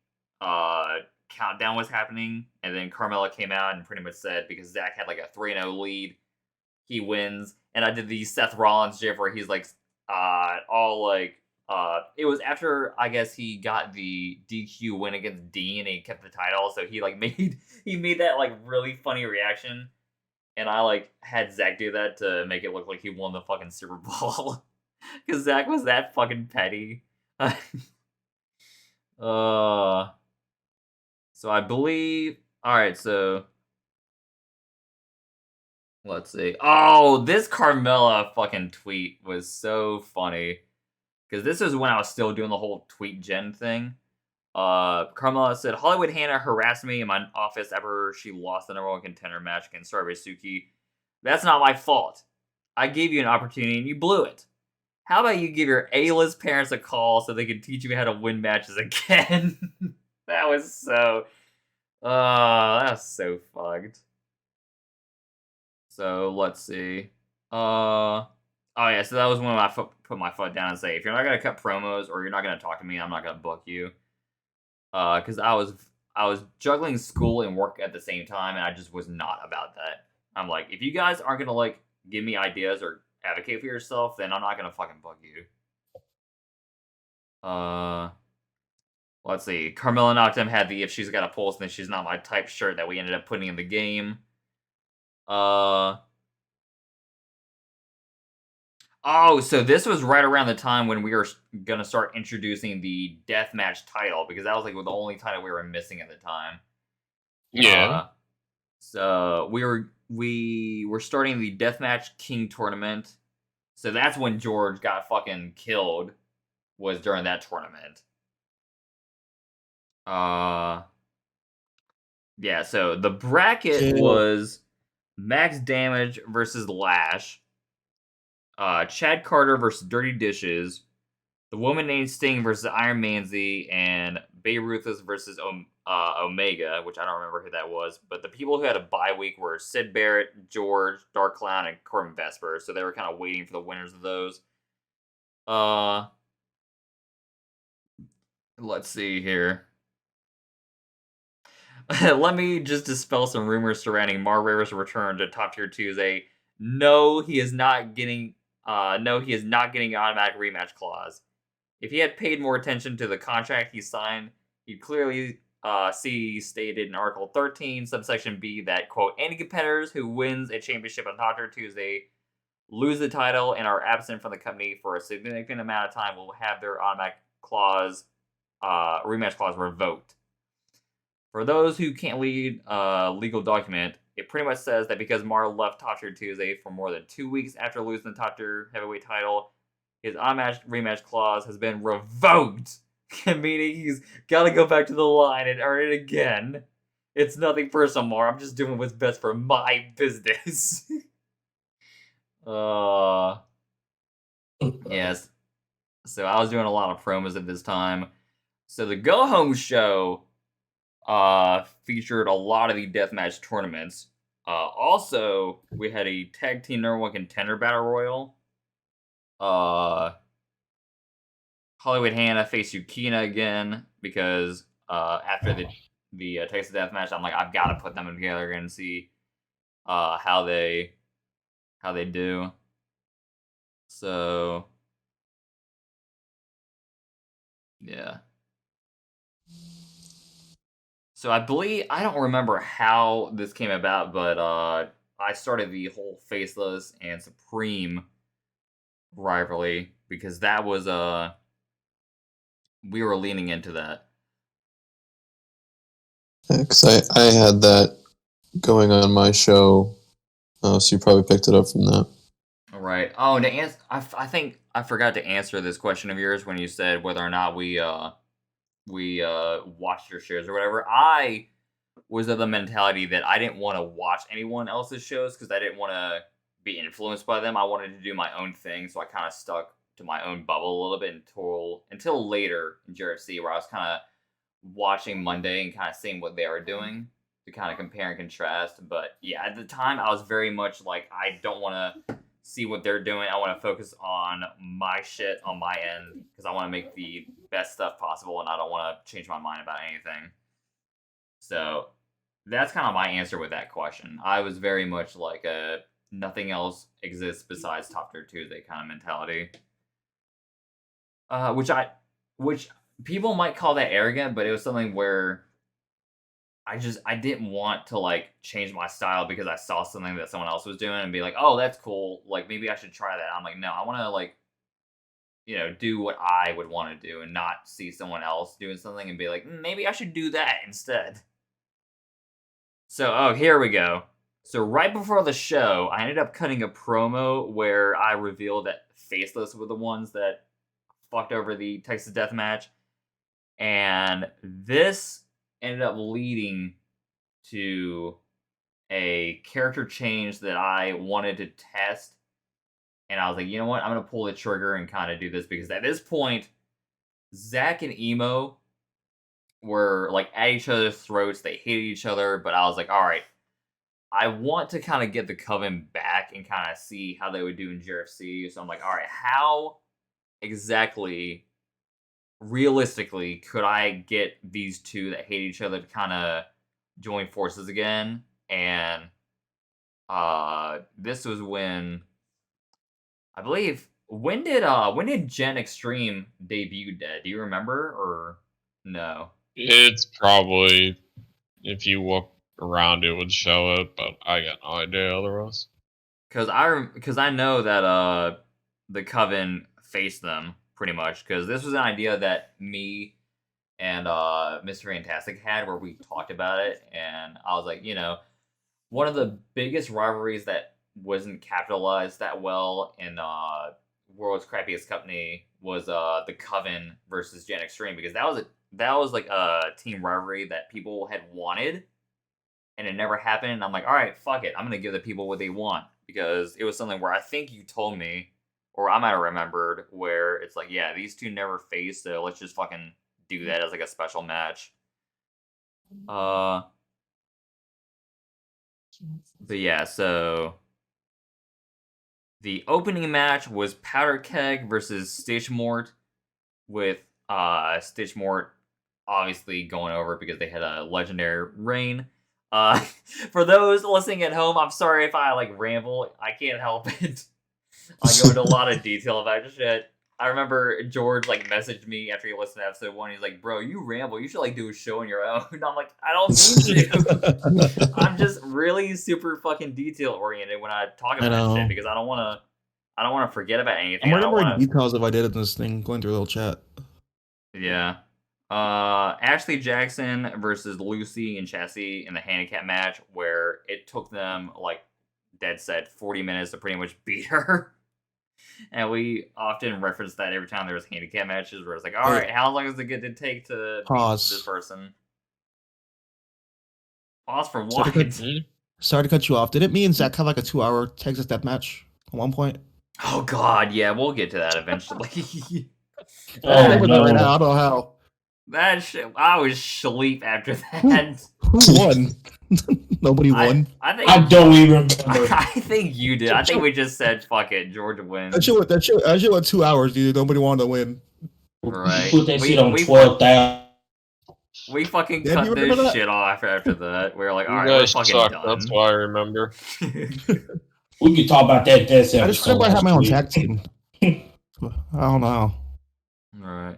countdown was happening, and then Carmella came out and pretty much said, because Zach had like a 3-0 lead, he wins. And I did the Seth Rollins gif where he's like all like it was after I guess he got the DQ win against Dean and he kept the title, so he like made that like really funny reaction, and I like had Zach do that to make it look like he won the fucking Super Bowl, because Zach was that fucking petty. So I believe. All right, so let's see. Oh, this Carmella fucking tweet was so funny, because this is when I was still doing the whole tweet gen thing. Carmella said, Hollywood Hannah harassed me in my office after she lost the number one contender match against Strawberry Suki. That's not my fault. I gave you an opportunity and you blew it. How about you give your A-list parents a call so they can teach you how to win matches again? That was so fucked. So let's see. Oh yeah, so that was when I put my foot down and say, if you're not gonna cut promos or you're not gonna talk to me, I'm not gonna book you. Because I was juggling school and work at the same time, and I just was not about that. I'm like, if you guys aren't gonna like give me ideas or advocate for yourself, then I'm not gonna fucking book you. Let's see. Carmella Noctem had the if she's got a pulse, then she's not my type shirt that we ended up putting in the game. Oh, so this was right around the time when we were gonna start introducing the deathmatch title, because that was like the only title we were missing at the time. Yeah. So we were starting the deathmatch king tournament. So that's when George got fucking killed. Was during that tournament. Yeah. So the bracket Chill. was Max Damage versus Lash. Chad Carter versus Dirty Dishes. The Woman Named Sting versus Iron Manzi, and Babe Ruthless versus Omega, which I don't remember who that was. But the people who had a bye week were Sid Barrett, George, Dark Clown, and Corbin Vesper. So they were kind of waiting for the winners of those. Let's see here. Let me just dispel some rumors surrounding Mar Rivers' return to Top Tier Tuesday. No, he is not getting. No, he is not getting an automatic rematch clause. If he had paid more attention to the contract he signed, he'd clearly see stated in Article 13, subsection B, that, quote, any competitors who wins a championship on Top Tier Tuesday lose the title and are absent from the company for a significant amount of time will have their automatic clause, rematch clause revoked. For those who can't read a legal document, it pretty much says that because Mar left Top Tier Tuesday for more than 2 weeks after losing the Top Tier Heavyweight title, his automatic rematch clause has been revoked, meaning he's got to go back to the line and earn it again. It's nothing personal, Mar. I'm just doing what's best for my business. Yes. So I was doing a lot of promos at this time. So the Go Home show featured a lot of the deathmatch tournaments. Also, we had a tag team #1 contender battle royal. Hollywood Hannah faced Yukina again because after the Texas Deathmatch, I'm like, I've got to put them together and see how they do. So yeah. So I don't remember how this came about, but I started the whole Faceless and Supreme rivalry because that was we were leaning into that. Because I had that going on my show, so you probably picked it up from that. Right. Oh, and to answer, I think I forgot to answer this question of yours when you said whether or not we watched your shows or whatever. I was of the mentality that I didn't want to watch anyone else's shows because I didn't want to be influenced by them. I wanted to do my own thing, so I kind of stuck to my own bubble a little bit until later in GRFC, where I was kind of watching Monday and kind of seeing what they were doing to kind of compare and contrast. But yeah, at the time, I was very much like, I don't want to see what they're doing. I want to focus on my shit on my end because I want to make the best stuff possible, and I don't want to change my mind about anything. So that's kind of my answer with that question. I was very much like a nothing else exists besides Top Tier Tuesday kind of mentality. Which people might call that arrogant, but it was something where I didn't want to like change my style because I saw something that someone else was doing and be like, oh, that's cool. Like maybe I should try that. I'm like, no, I want to like, do what I would want to do and not see someone else doing something and be like, maybe I should do that instead. So, here we go. So right before the show, I ended up cutting a promo where I revealed that Faceless were the ones that fucked over the Texas Deathmatch. And this ended up leading to a character change that I wanted to test. And I was like, you know what? I'm going to pull the trigger and kind of do this because at this point, Zach and Emo were like at each other's throats. They hated each other, but I was like, all right, I want to kind of get the Coven back and kind of see how they would do in GRFC. So I'm like, all right, how exactly, realistically, could I get these two that hate each other to kind of join forces again? And this was when, I believe, when did Gen Extreme debut, Dead? Do you remember or no? It's probably, if you look around it would show it, but I got no idea otherwise. Because I know that the Coven faced them pretty much, because this was an idea that me and Mr. Fantastic had, where we talked about it, and I was like, one of the biggest rivalries that wasn't capitalized that well in World's Crappiest Company was the Coven versus Gen Extreme, because that was like a team rivalry that people had wanted, and it never happened. And I'm like, all right, fuck it, I'm gonna give the people what they want, because it was something where I think you told me, or I might have remembered, where it's like, yeah, these two never faced, so let's just fucking do that as like a special match. But yeah, so the opening match was Powder Keg versus Stitch Mort, with Stitch Mort obviously going over because they had a legendary reign. For those listening at home, I'm sorry if I like ramble. I can't help it. I go into a lot of detail about shit. I remember George like messaged me after he listened to episode 1. He's like, "Bro, you ramble. You should like do a show on your own." And I'm like, "I don't need to. I'm just really super fucking detail oriented when I talk about shit, because I don't want to forget about anything. I'm remembering details if I did it in this thing, going through a little chat. Yeah. Ashley Jackson versus Lucy and Chassis in the handicap match, where it took them like dead set 40 minutes to pretty much beat her. And we often reference that every time there's handicap matches, where it's like, all right, how long is it going to take to beat this person? Pause for what? Sorry to cut you off. Didn't me and Zach have like a 2-hour Texas death match at one point? Oh God, yeah, we'll get to that eventually. Right now, I don't know how. That shit, I was asleep after that. Who won? Nobody won. I don't even remember. I think you did. I think we just said fuck it, Georgia wins. That shit went 2 hours, dude. Nobody wanted to win. Right. Put that shit on 12,000. We fucking cut this shit off after that. We were like, all right, we're fucking done. That's why I remember. We could talk about that this episode. I just remember I had my own tag team. I don't know. All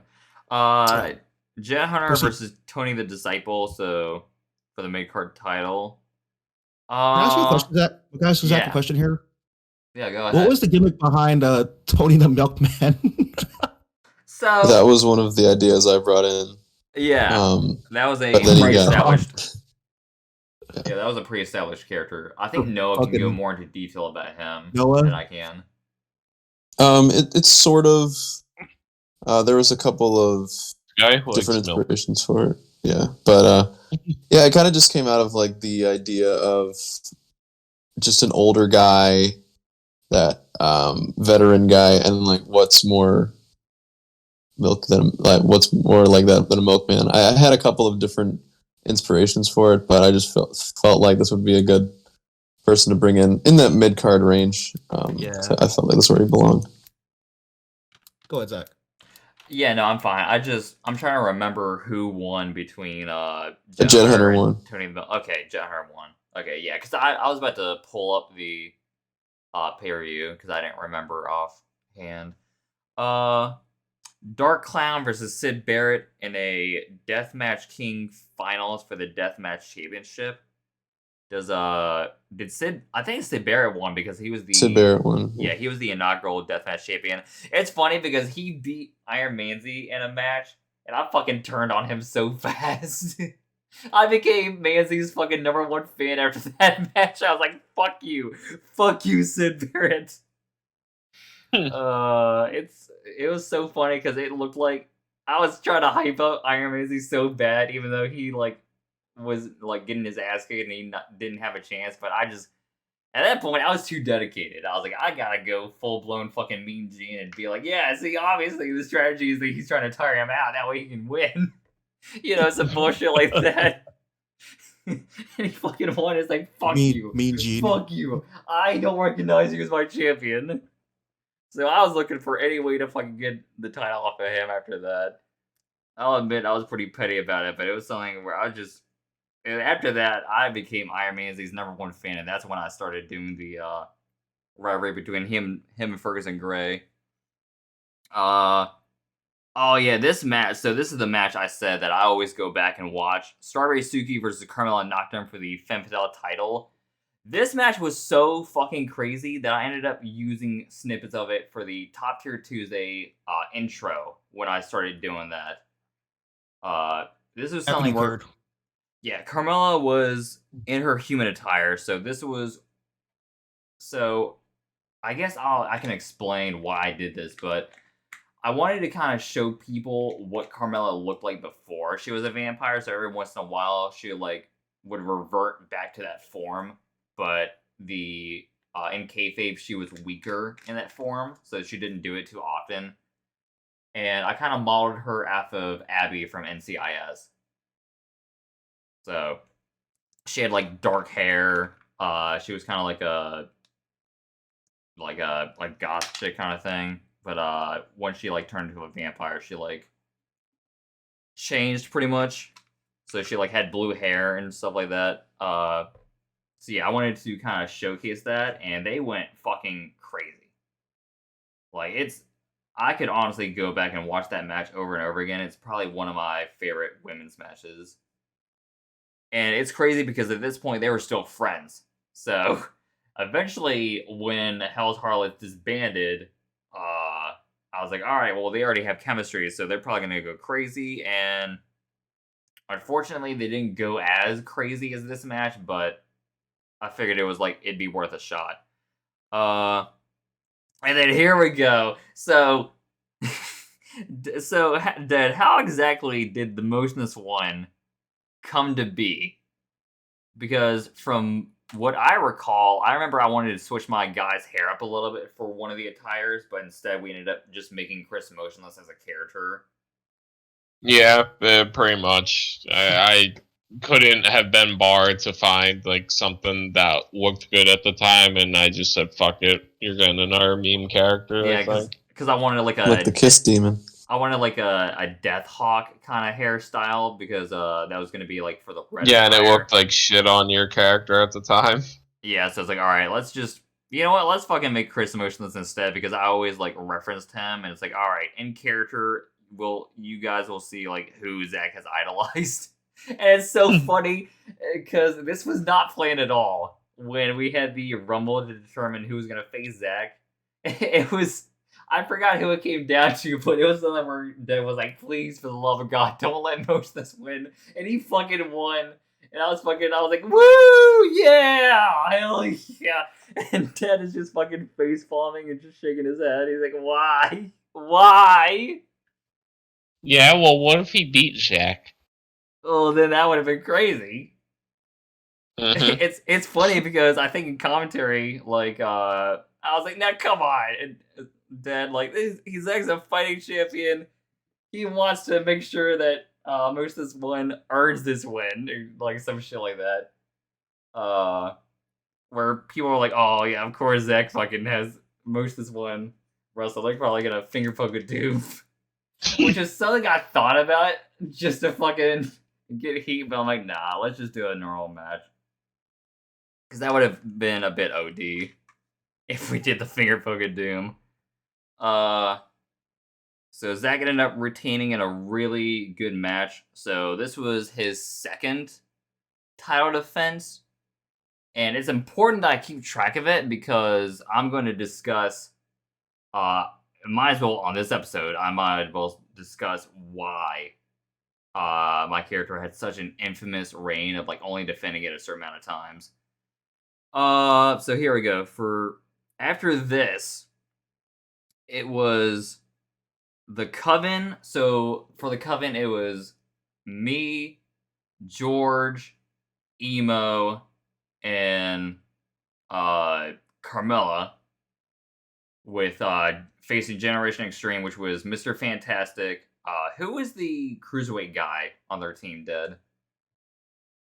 right. Jet Hunter versus Tony the Disciple, so for the mid-card title. Can I ask you a question, Zach? Can I ask Zach a question here? Yeah, go ahead. What was the gimmick behind Tony the Milkman? So that was one of the ideas I brought in. Yeah, that was a pre-established. Yeah, that was a pre-established character. I think Noah can go more into detail about him than I can. It's sort of. There was a couple of different inspirations for it. Yeah, but yeah, it kind of just came out of like the idea of just an older guy, that veteran guy, and like what's more what's more like that than a milkman. I had a couple of different inspirations for it, but I just felt like this would be a good person to bring in that mid card range. So I felt like this is where he belonged. Go ahead, Zach. Yeah, no, I'm fine. I'm trying to remember who won between Jet Hunter won. Tony. Okay, Jet Hunter won. Okay, yeah, because I was about to pull up the pay-per-view because I didn't remember offhand. Dark Clown versus Sid Barrett in a Deathmatch King finals for the Deathmatch Championship. Did Sid? I think Sid Barrett won because he was the Sid Barrett won. Yeah, he was the inaugural Deathmatch champion. It's funny because he beat Iron Manzi in a match, and I fucking turned on him so fast. I became Manzi's fucking #1 fan after that match. I was like, fuck you, Sid Barrett. It was so funny because it looked like I was trying to hype up Iron Manzi so bad, even though he was getting his ass kicked and he didn't have a chance. But at that point I was too dedicated. I was like, I gotta go full blown fucking Mean Gene and be like, yeah, see, obviously the strategy is that he's trying to tire him out, that way he can win. Some bullshit like that. And he fucking won. It's like, fuck you, Mean Gene. Fuck you. I don't recognize you as my champion. So I was looking for any way to fucking get the title off of him after that. I'll admit I was pretty petty about it, but it was something where and after that, I became Iron Manzi's #1 fan, and that's when I started doing the rivalry between him and Ferguson Gray. Oh yeah, this match. So this is the match I said that I always go back and watch. Strawberry Suki versus Carmella Knockdown for the Femme Fatale title. This match was so fucking crazy that I ended up using snippets of it for the Top Tier Tuesday intro when I started doing that. This was something where, yeah, Carmella was in her human attire, so this was. So, I guess I can explain why I did this, but I wanted to kind of show people what Carmella looked like before she was a vampire. So every once in a while, she would revert back to that form, but in kayfabe she was weaker in that form, so she didn't do it too often. And I kind of modeled her off of Abby from NCIS. So she had like dark hair. She was kind of like a goth chick kind of thing. But once she like turned into a vampire, she like changed pretty much. So she like had blue hair and stuff like that. So yeah, I wanted to kind of showcase that, and they went fucking crazy. Like I could honestly go back and watch that match over and over again. It's probably one of my favorite women's matches. And it's crazy because at this point they were still friends. So eventually, when Hell's Harlots disbanded, I was like, all right, well, they already have chemistry, so they're probably going to go crazy. And unfortunately, they didn't go as crazy as this match, but I figured it was like, it'd be worth a shot. And then here we go. So, Dad, how exactly did the Motionless One come to be? Because from what I recall, I remember I wanted to switch my guy's hair up a little bit for one of the attires, but instead we ended up just making Chris motionless as a character. Yeah, pretty much. I couldn't have been barred to find like something that looked good at the time, and I just said, "Fuck it, you're getting another meme character." Yeah, because I wanted like with the kiss demon. I wanted like a Death Hawk kind of hairstyle because that was gonna be like for the red. Yeah, and it looked like shit on your character at the time. Yeah, so it's like, all right, let's just, you know what, let's fucking make Chris motionless instead, because I always like referenced him, and it's like, all right, in character, you guys will see like who Zach has idolized. And it's so funny because this was not planned at all when we had the Rumble to determine who was gonna face Zach. It was, I forgot who it came down to, but it was something where Dave was like, please, for the love of God, don't let Motionless win. And he fucking won. And I was like, woo, yeah, hell yeah. And Ted is just fucking face palming and just shaking his head. He's like, why? Why? Yeah, well, what if he beat Zach? Oh, then that would have been crazy. Mm-hmm. It's funny because I think in commentary, like, I was like, now come on. And Dad, like, he's a fighting champion. He wants to make sure that Motionless One earns this win, or like some shit like that. Where people are like, oh yeah, of course Zach fucking has Motionless One wrestle. They're probably gonna finger poke a dude. Which is something I thought about just to fucking get heat, but I'm like, nah, let's just do a normal match. Because that would have been a bit OD if we did the finger poke of doom. So Zach ended up retaining in a really good match. So this was his second title defense. And it's important that I keep track of it because I'm going to discuss, might as well on this episode, I might as well discuss why my character had such an infamous reign of like only defending it a certain amount of times. So here we go. After this, it was the Coven. So for the Coven, it was me, George, Emo, and Carmella with facing Generation Extreme, which was Mr. Fantastic. Who was the cruiserweight guy on their team, Dead?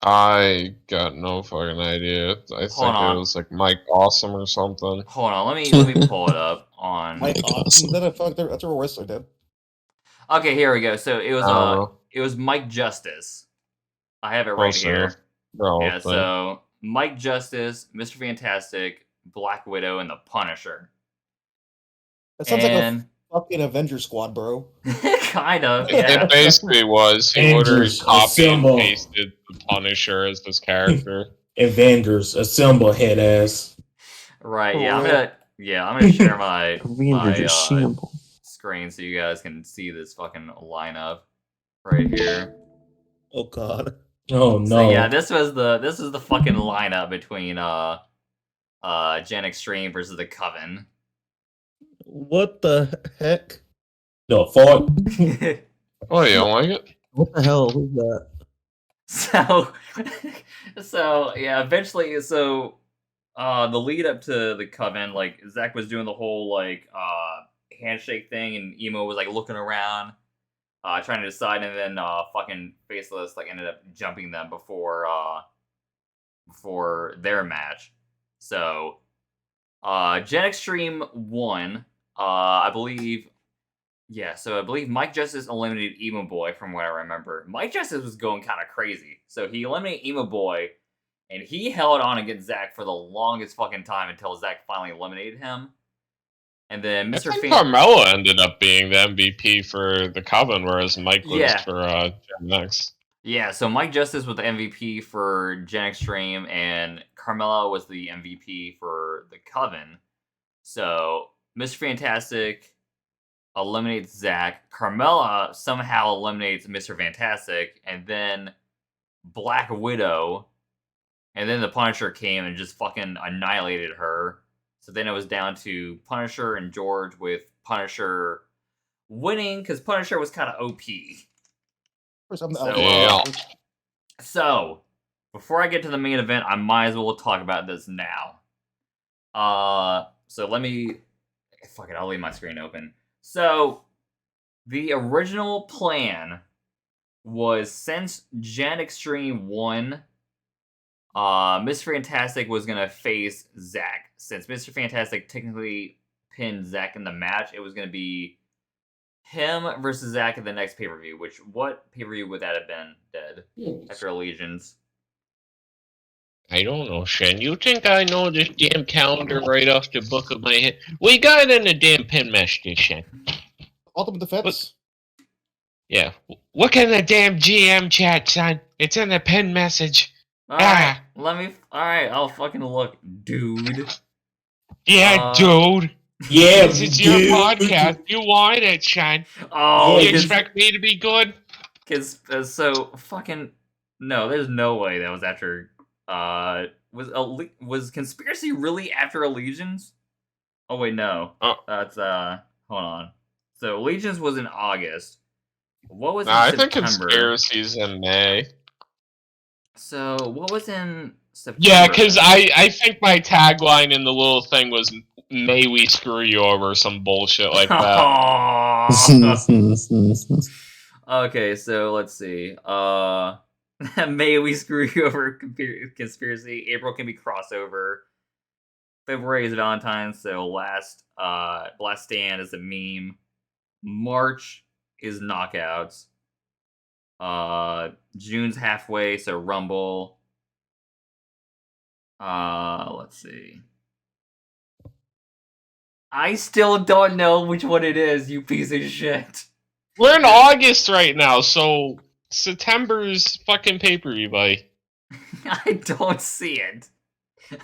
I got no fucking idea. I think it was like Mike Awesome or something. Hold on, let me pull it up on Mike Awesome. That's a wrestler, dude. Okay, here we go. So it was Mike Justice. I have it right here. Yeah, so Mike Justice, Mr. Fantastic, Black Widow, and the Punisher. That sounds like a fucking Avenger Squad, bro. Kind of, It yeah. basically was. He literally Andrews, copied and assemble. pasted the Punisher as his character. Avengers, assemble, head ass. Right, For real. I'm gonna share my Avengers Shamble. screen so you guys can see this fucking lineup right here. Oh god. Oh no. So yeah, this is the fucking lineup between Gen Extreme versus the Coven. What the heck? The fuck? Oh, you don't like it? What the hell? Who's that? So yeah, eventually, the lead up to the Coven, like Zach was doing the whole like handshake thing, and Emo was like looking around, trying to decide, and then fucking Faceless like ended up jumping them before their match. So Gen Extreme won, I believe. Yeah, so I believe Mike Justice eliminated Emo Boy, from what I remember. Mike Justice was going kind of crazy. So he eliminated Emo Boy, and he held on against Zach for the longest fucking time until Zach finally eliminated him. And then I Mr. think Fan... Carmella ended up being the MVP for the Coven, whereas Mike was Yeah. for Gen X. Yeah, so Mike Justice was the MVP for Gen Extreme, and Carmella was the MVP for the Coven. So Mr. Fantastic eliminates Zach. Carmella somehow eliminates Mr. Fantastic, and then Black Widow, and then the Punisher came and just fucking annihilated her. So then it was down to Punisher and George, with Punisher winning because Punisher was kind of OP. So before I get to the main event, I might as well talk about this now. So let me... Fuck it, I'll leave my screen open. So, the original plan was, since Gen Extreme won, Mr. Fantastic was going to face Zach. Since Mr. Fantastic technically pinned Zach in the match, it was going to be him versus Zach at the next pay-per-view. Which, what pay-per-view would that have been, Dead? After Allegiance? I don't know, Shen. You think I know this damn calendar right off the book of my head? We got it in the damn pin match, Shen. Ultimate Defense. Yeah. Look in the damn GM chat, son. It's in the pin message. Alright, I'll fucking look, dude. Yeah, dude. Yeah, This is your podcast. You wanted it, Shen. Oh, You expect me to be good? Because, so, fucking... No, there's no way that was after... Was Conspiracy really after Allegiance? Oh, wait, no. That's, hold on. So, Allegiance was in August. What was in I September? think Conspiracy's in May. So, what was in September? Yeah, because I think my tagline in the little thing was, "May we screw you over," some bullshit like that. Okay, so let's see. May we screw you over, Conspiracy. April can be crossover. February is Valentine's, so Last Stand is a meme. March is Knockouts. June's halfway, so Rumble. Let's see. I still don't know which one it is, you piece of shit. We're in August right now, so September's fucking pay-per-view, buddy. I don't see it.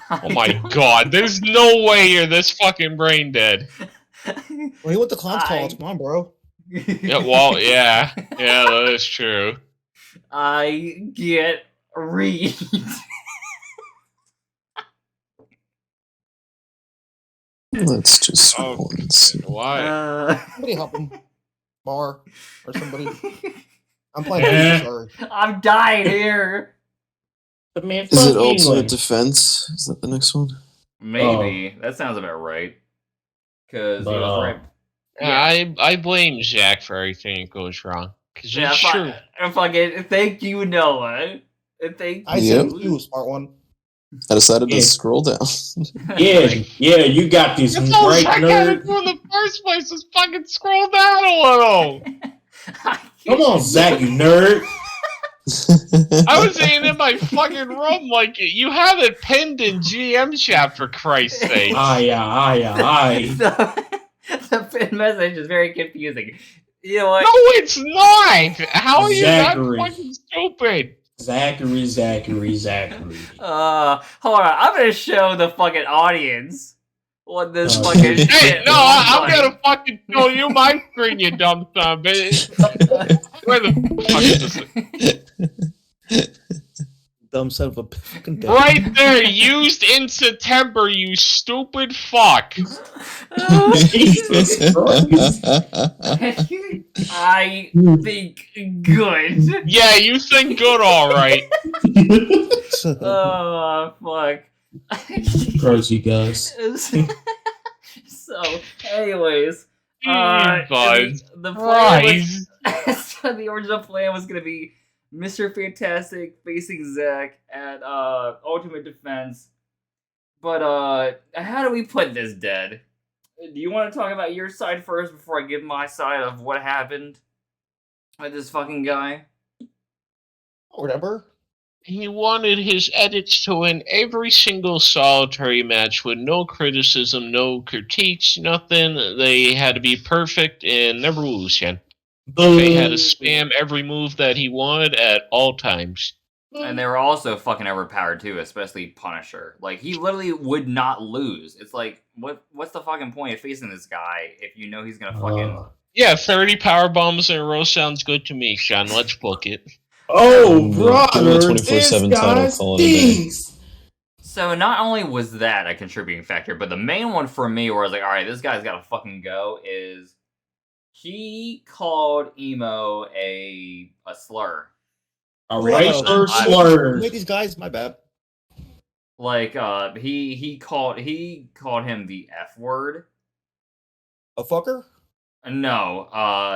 Oh my god, there's no way you're this fucking brain dead. Well, he went to Clown's Calls. Come on, bro. Yeah, well, yeah, that is true. I get read. Let's just Why? Somebody help him. Bar or somebody. I'm playing. Sorry. I'm dying here. But man, Is it fuck Ultimate England. Defense? Is that the next one? Maybe. That sounds about right. Because he was right. Yeah, I blame Jack for everything that goes wrong. Cause Yeah, it's true. Fucking thank you, Noah. Thank I you. said you, smart one. I decided to Yeah. scroll down. Yeah, you got this That's all right I gotta nerd. do in the first place is fucking scroll down a little. Come on, Zach, you nerd. I was sitting in my fucking room like you have it pinned in GM chat for Christ's sake. Aye. The pin message is very confusing. You know what? No, it's not. How are you not Zachary. fucking stupid? Zachary. Hold on. I'm gonna show the fucking audience what this Oh, fucking shit. shit Hey, no, looks I'm like. gonna fucking show you my screen, you dumb son of a bitch. Where the fuck is this? Dumb son of a fucking dick. Right there, used in September, you stupid fuck. Jesus Christ. I think good. Yeah, you think good, alright. Oh fuck. Gross, you guys. So, anyways, Buzz. the plan was, Christ. so the original plan was gonna be Mr. Fantastic facing Zack at Ultimate Defense. But how do we put this, Dead? Do you want to talk about your side first before I give my side of what happened with this fucking guy? Whatever. He wanted his edits to win every single solitary match with no criticism, no critiques, nothing. They had to be perfect and never lose, Shen. They had to spam every move that he wanted at all times. And they were also fucking overpowered too, especially Punisher. Like, he literally would not lose. It's like, what's the fucking point of facing this guy if you know he's gonna fucking... Yeah, 30 power bombs in a row sounds good to me, Sean. Let's book it. Oh, Give him a brother, 24/7 this title, guy call it a day. stinks. So not only was that a contributing factor, but the main one for me where I was like, alright, this guy's gotta fucking go, is he called Emo a slur. A Right. racial I- slur. Wait, these guys, my bad. Like, he called him the F word. A fucker? No,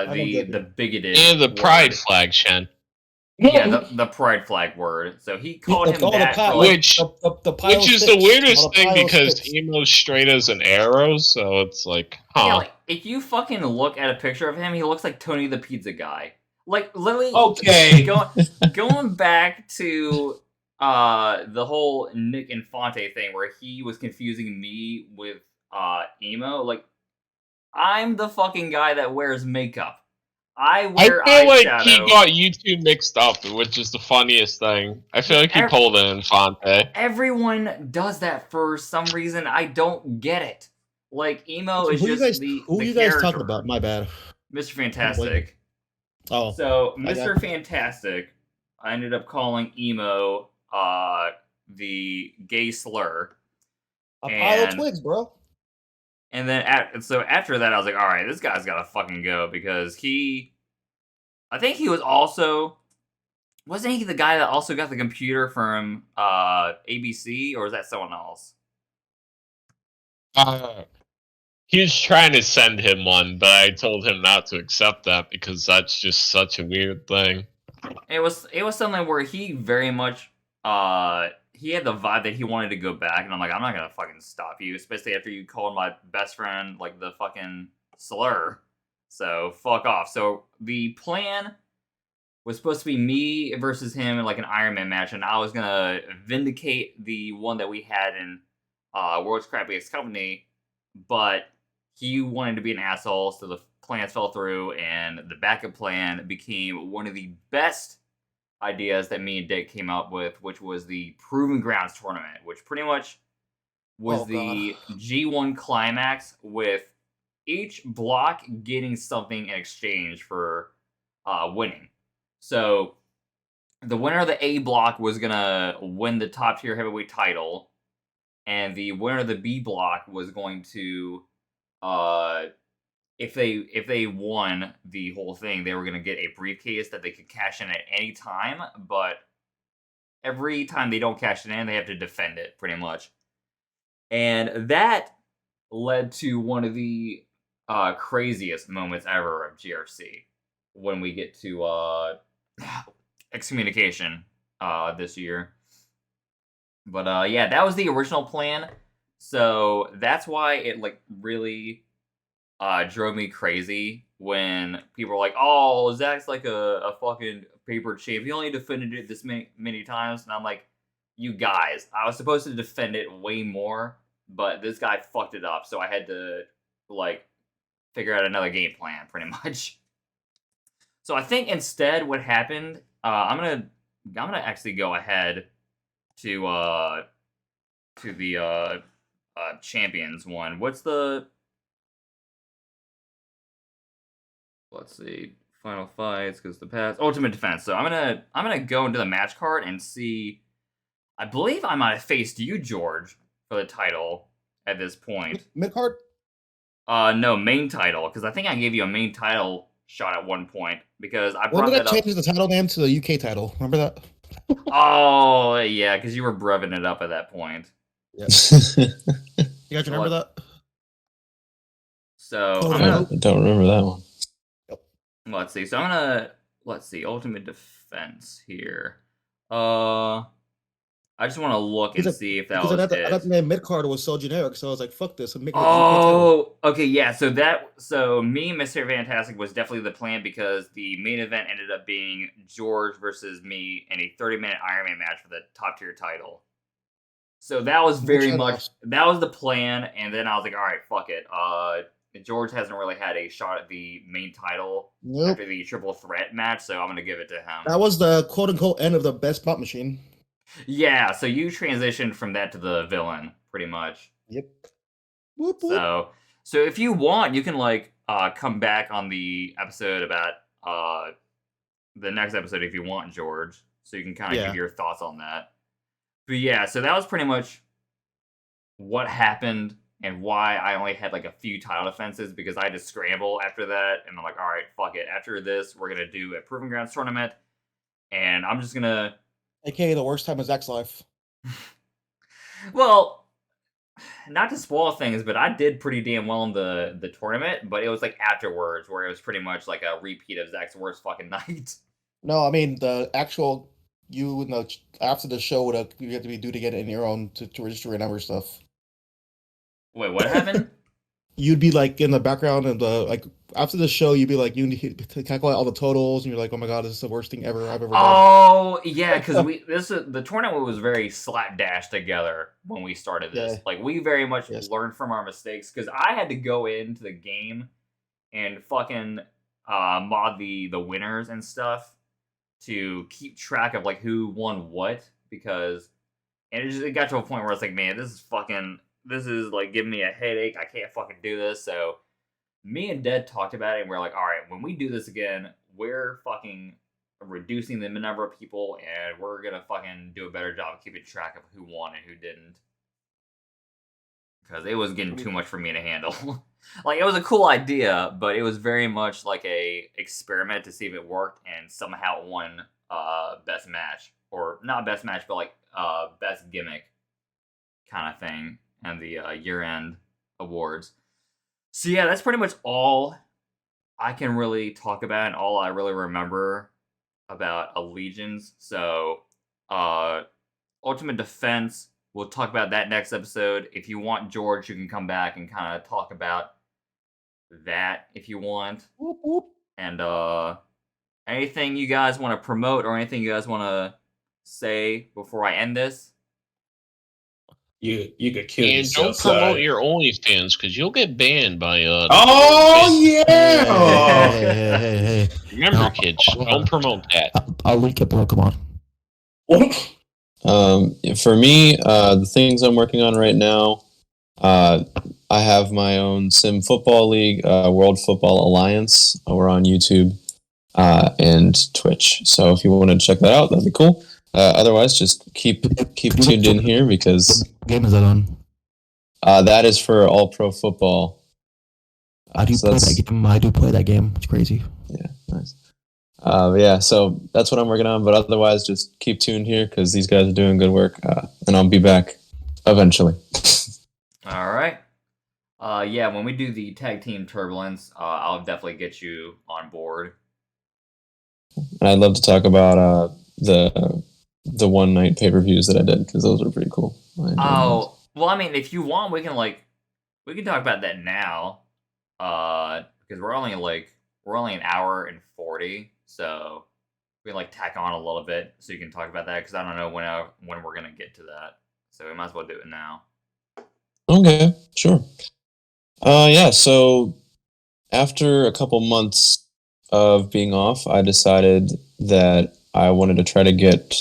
don't get the it. bigoted And the word. pride flag, Shen. Yeah, the pride flag word. So he called him that. For like, Which the pile Which is sticks. the weirdest All the thing pile because sticks. Emo's straight as an arrow, so it's like, huh. yeah, like, if you fucking look at a picture of him, he looks like Tony the Pizza Guy. Like, literally, Okay. going back to the whole Nick Infante thing where he was confusing me with Emo. Like, I'm the fucking guy that wears makeup. I I wear feel like eyeshadow. he got you two mixed up, which is the funniest thing. I feel like he pulled an Infante. Everyone does that for some reason. I don't get it. Like, Emo is Who just you guys, the who the you guys character. talking about? My bad. Mr. Fantastic. Oh, So, I got- Mr. Fantastic, I ended up calling Emo the gay slur. a pile of and- twigs, bro. And then, so after that, I was like, all right, this guy's got to fucking go because I think he was also, wasn't he the guy that also got the computer from ABC, or is that someone else? He was trying to send him one, but I told him not to accept that because that's just such a weird thing. It was something where he very much, he had the vibe that he wanted to go back, and I'm like, I'm not gonna fucking stop you, especially after you called my best friend, like, the fucking slur. So, fuck off. So, the plan was supposed to be me versus him in, like, an Iron Man match, and I was gonna vindicate the one that we had in World's Crappiest Company, but he wanted to be an asshole, so the plans fell through, and the backup plan became one of the best ideas that me and Dick came up with, which was the Proving Grounds tournament, which pretty much was the G1 climax with each block getting something in exchange for winning. So the winner of the A block was gonna win the top tier heavyweight title, and the winner of the B block was going to if they won the whole thing, they were going to get a briefcase that they could cash in at any time, but every time they don't cash it in, they have to defend it, pretty much. And that led to one of the craziest moments ever of GRC when we get to excommunication this year. But yeah, that was the original plan. So that's why it like really drove me crazy when people were like, "Oh, Zach's like a fucking paper champ. He only defended it this many times." And I'm like, "You guys, I was supposed to defend it way more, but this guy fucked it up, so I had to like figure out another game plan, pretty much." So I think instead what happened, I'm gonna actually go ahead to the champions one. What's the let's see, final fights because the past ultimate defense. So I'm gonna go into the match card and see. I believe I might have faced you, George, for the title at this point. Mid card. No, main title, because I think I gave you a main title shot at one point because I When brought did I that up. change the title name to the UK title? Remember that? Oh yeah, because you were breving it up at that point. You guys remember that? So Oh, I'm I gonna don't remember that one. let's see. So let's see ultimate defense here. I just want to look and see if that Because was I thought it. the name mid card was so generic, so I was like, "Fuck this!" I'm making it the UK title. Oh, okay, yeah. So me, Mr. Fantastic was definitely the plan because the main event ended up being George versus me in a 30-minute Iron Man match for the top tier title. So that was very much that was the plan, and then I was like, all right, fuck it. George hasn't really had a shot at the main title after the triple threat match, so I'm gonna give it to him. That was the quote unquote end of the best spot machine. Yeah, so you transitioned from that to the villain, pretty much. Yep. Whoop, whoop. So if you want, you can like come back on the episode about the next episode if you want, George. So you can kind of give your thoughts on that. But yeah, so that was pretty much what happened and why I only had like a few title defenses because I had to scramble after that, and I'm like, all right, fuck it. After this, we're gonna do a Proving Grounds tournament, and I'm just gonna. AKA the worst time of Zach's life. Well, not to spoil things, but I did pretty damn well in the tournament, but it was like afterwards where it was pretty much like a repeat of Zach's worst fucking night. No, I mean the actual after the show you have to be due to get it in your own to register your number stuff. Wait, what happened? You'd be like in the background and like after the show, you'd be like you need to calculate all the totals, and you're like, oh my god, this is the worst thing ever I've ever done. Oh yeah, because the tournament was very slapdash together when we started this. Yeah. Like we very much learned from our mistakes because I had to go into the game and fucking mod the winners and stuff to keep track of like who won what because it got to a point where it's like, man, this is like giving me a headache. I can't fucking do this. So me and Dad talked about it and we're like, all right, when we do this again, we're fucking reducing the number of people and we're gonna fucking do a better job of keeping track of who won and who didn't. Because it was getting too much for me to handle. Like, it was a cool idea, but it was very much like a experiment to see if it worked, and somehow it won best match. Or, not best match, but like best gimmick kind of thing, and the year-end awards. So yeah, that's pretty much all I can really talk about, and all I really remember about Allegiance. So, Ultimate Defense, we'll talk about that next episode. If you want, George, you can come back and kind of talk about that if you want. Whoop, whoop. And anything you guys want to promote or anything you guys want to say before I end this? You could kill And yourself. don't promote your OnlyFans because you'll get banned by Oh yeah! Hey. Remember, kids, don't promote that. I'll link it below. Come on. For me, the things I'm working on right now, I have my own sim football league, World Football Alliance. We're on YouTube and Twitch. So if you want to check that out, that'd be cool. Otherwise, just keep tuned in here because What game is that on? that is for All Pro Football. I do play that game. I do play that game. It's crazy. Yeah, nice. Yeah, so that's what I'm working on. But otherwise, just keep tuned here because these guys are doing good work, and I'll be back eventually. All right. Yeah, when we do the tag team turbulence, I'll definitely get you on board. And I'd love to talk about the one night pay-per-views that I did because those are pretty cool. Oh, well, I mean, if you want, we can talk about that now. Because we're only an hour and 40, so we can tack on a little bit so you can talk about that because I don't know when we're gonna get to that, so we might as well do it now. Okay, sure. Yeah, so after a couple months of being off, I decided that I wanted to try to get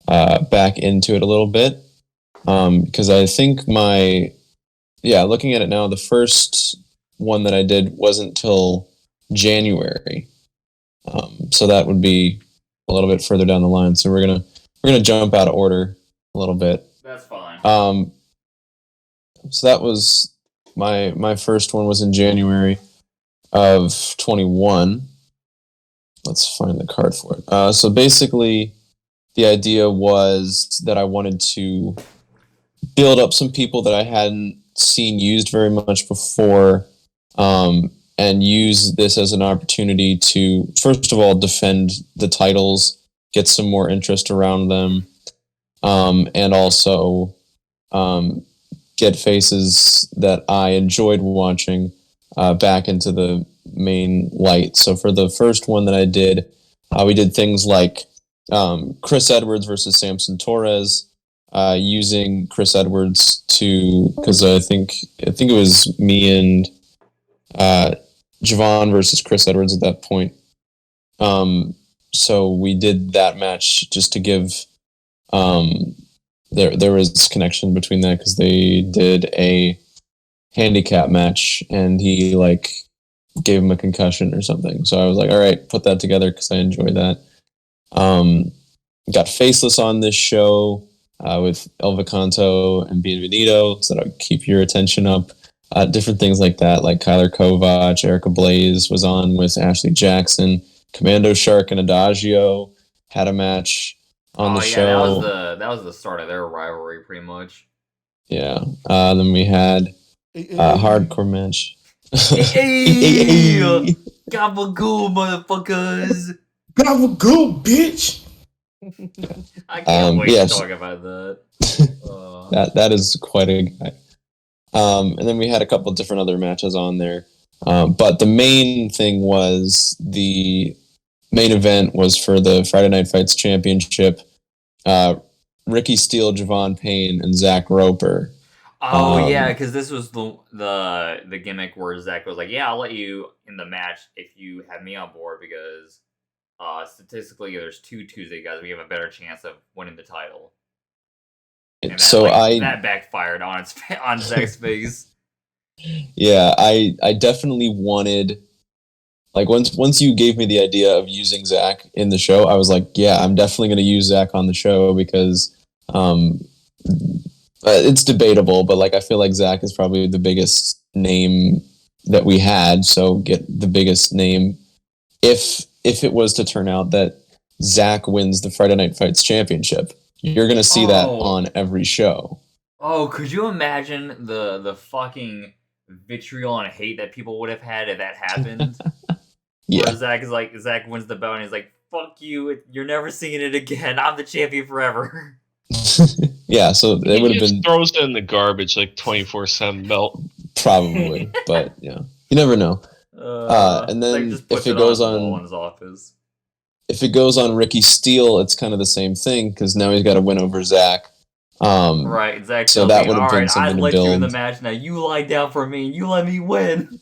back into it a little bit. Because I think looking at it now, the first one that I did wasn't till January. So that would be a little bit further down the line. So we're gonna jump out of order a little bit. That's fine. So that was my first one was in January of 21. Let's find the card for it. So basically, the idea was that I wanted to build up some people that I hadn't seen used very much before, and use this as an opportunity to, first of all, defend the titles, get some more interest around them, and also get faces that I enjoyed watching back into the main light. So for the first one that I did, we did things like Chris Edwards versus Samson Torres, using Chris Edwards because I think it was me and Javon versus Chris Edwards at that point. So we did that match just to give there was connection between that because they did a handicap match and he gave him a concussion or something. So I was like, all right, put that together because I enjoy that. Got Faceless on this show with El Vicanto and Bienvenido, so that'll keep your attention up. Different things like that, like Kyler Kovac, Erica Blaze was on with Ashley Jackson. Commando Shark and Adagio had a match on the show. That was the start of their rivalry, pretty much. Yeah. Then we had a hardcore match. Hey, gabagool, motherfuckers! Gabagool, bitch. I can't wait to talk about that. That is quite a guy. And then we had a couple different other matches on there. But the main thing was the main event was for the Friday Night Fights Championship. Ricky Steele, Javon Payne, and Zach Roper. Oh yeah, because this was the gimmick where Zach was like, "Yeah, I'll let you in the match if you have me on board because statistically there's 2 Tuesday guys. We have a better chance of winning the title." And that backfired on Zach's face. Yeah, I definitely wanted, once you gave me the idea of using Zach in the show, I was like, yeah, I'm definitely going to use Zach on the show because it's debatable, but I feel like Zach is probably the biggest name that we had. So get the biggest name. If it was to turn out that Zach wins the Friday Night Fights Championship, you're going to see that on every show. Oh, could you imagine the fucking vitriol and hate that people would have had if that happened? Yeah. Where Zach wins the belt and he's like, "Fuck you, you're never seeing it again. I'm the champion forever." Yeah, so they would have been throws it in the garbage 24/7 belt. Probably, but yeah, you never know. And then if it goes on his office. If it goes on Ricky Steele, it's kind of the same thing because now he's got to win over Zach. Right, exactly. So that would have been something to build. I let you in the match. Now you lie down for me and you let me win.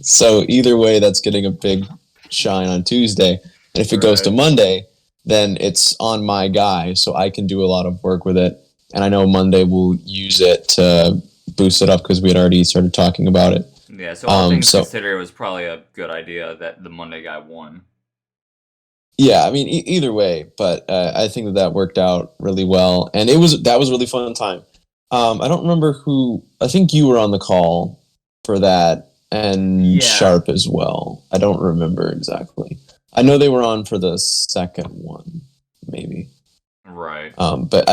So either way, that's getting a big shine on Tuesday. And if it goes to Monday, then it's on my guy, so I can do a lot of work with it. And I know Monday we'll use it to boost it up because we had already started talking about it. Yeah, so all things considered, it was probably a good idea that the Monday guy won. Yeah, I mean, either way, but I think that worked out really well, and that was a really fun time. I don't remember who. I think you were on the call for that, and Sharp as well. I don't remember exactly. I know they were on for the second one, maybe. Right. But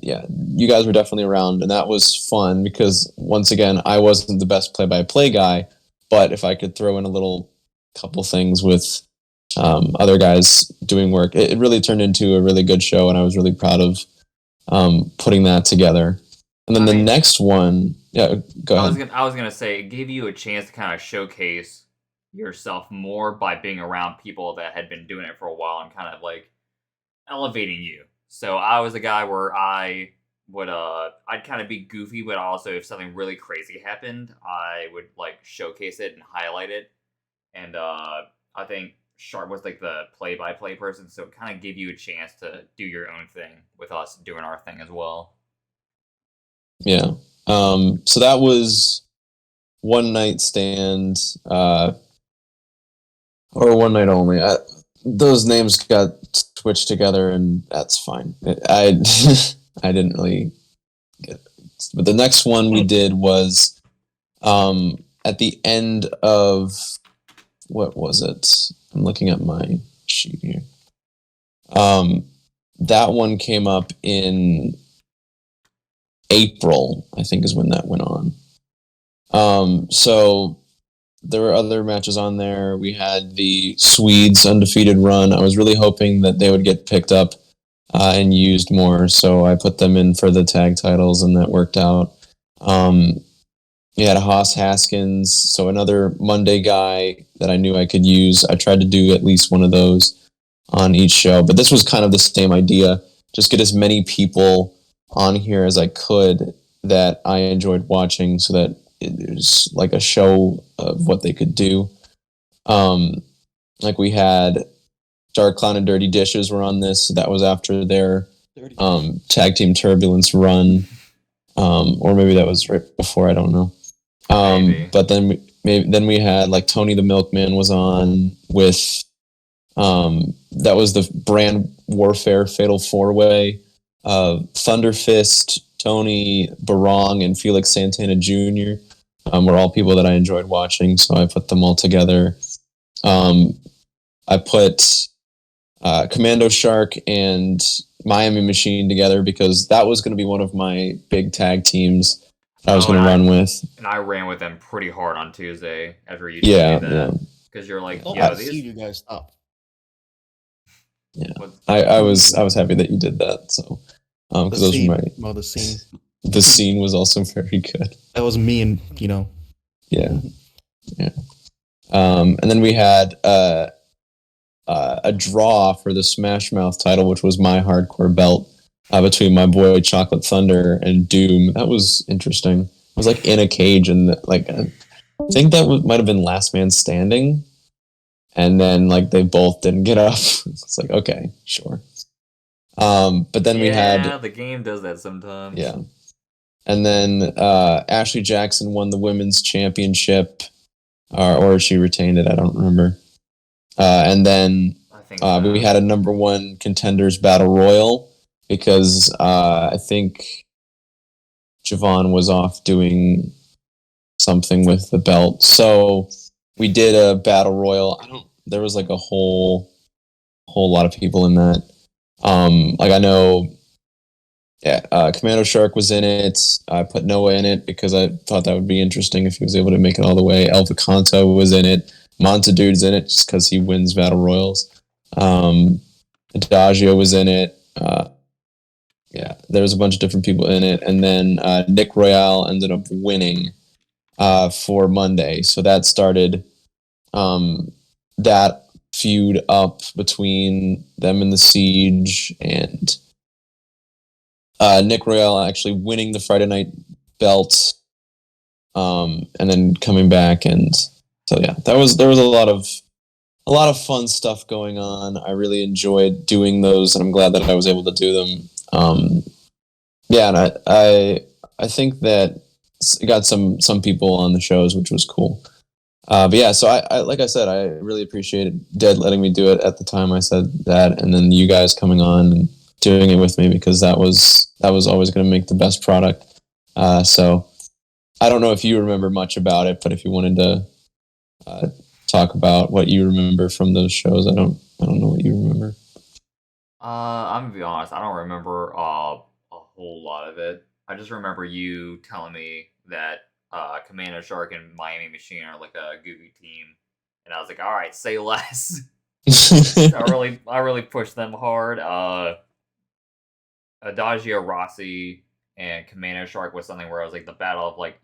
you guys were definitely around, and that was fun because once again, I wasn't the best play-by-play guy, but if I could throw in a couple things with other guys doing work, it really turned into a really good show, and I was really proud of putting that together. And then the next one, go ahead. I was gonna say it gave you a chance to kind of showcase yourself more by being around people that had been doing it for a while and kind of elevating you. So I was a guy where I would I'd kind of be goofy, but also if something really crazy happened, I would showcase it and highlight it. And I think Sharp was like the play-by-play person, so it kind of gave you a chance to do your own thing with us doing our thing as well. Yeah. So that was one night stand, or one night only. Those names got switched together, and that's fine. I I didn't really get it. But the next one we did was at the end of, what was it? I'm looking at my sheet here. That one came up in April, I think is when that went on. So there were other matches on there. We had the Swedes undefeated run. I was really hoping that they would get picked up and used more, so I put them in for the tag titles, and that worked out. We had Haas Haskins, so another Monday guy that I knew I could use. I tried to do at least one of those on each show, but this was kind of the same idea. Just get as many people on here as I could that I enjoyed watching, so that it was like a show of what they could do. Like we had Dark Clown and Dirty Dishes were on this. So that was after their tag team Turbulence run, or maybe that was right before. I don't know. But then we had like Tony the Milkman was on with. That was the Brand Warfare Fatal 4-Way. Thunder Fist, Tony Barong, and Felix Santana Jr. Were all people that I enjoyed watching, so I put them all together. I put Commando Shark and Miami Machine together because that was going to be one of my big tag teams I was going to run with. And I ran with them pretty hard on Tuesday after you told me that. Because you're like, I've seen you guys stop. Yeah, I was happy that you did that. So, because those were the scene. The scene was also very good. That was me, and Yeah. And then we had a draw for the Smash Mouth title, which was my hardcore belt, between my boy Chocolate Thunder and Doom. That was interesting. It was like in a cage, and like I think that might have been Last Man Standing. And then like they both didn't get up. It's like, okay, sure. But then we had the game does that sometimes. Yeah. And then Ashley Jackson won the women's championship, or she retained it. I don't remember. And then I think we had a number one contenders battle royal because I think Javon was off doing something with the belt. So we did a battle royal. There was like a whole lot of people in that. Like I know, Commando Shark was in it. I put Noah in it because I thought that would be interesting if he was able to make it all the way. El Vicanto was in it. Montadude's in it just because he wins battle royals. Adagio was in it. There was a bunch of different people in it, and then Nick Royale ended up winning for Monday. So that started that feud up between them and the Siege, and Nick Royale actually winning the Friday night belt, and then coming back, and so there was a lot of fun stuff going on. I really enjoyed doing those, and I'm glad that I was able to do them. And I think that it got some people on the shows, which was cool. But yeah, so I like I said, I really appreciated Dead letting me do it at the time I said that, and then you guys coming on and doing it with me, because that was always going to make the best product. So I don't know if you remember much about it, but if you wanted to talk about what you remember from those shows, I don't know what you remember. I'm gonna be honest, I don't remember a whole lot of it. I just remember you telling me that Commando Shark and Miami Machine are like a goofy team, and I was like, all right, say less. I really pushed them hard. Adagio Rossi and Commando Shark was something where I was like the battle of like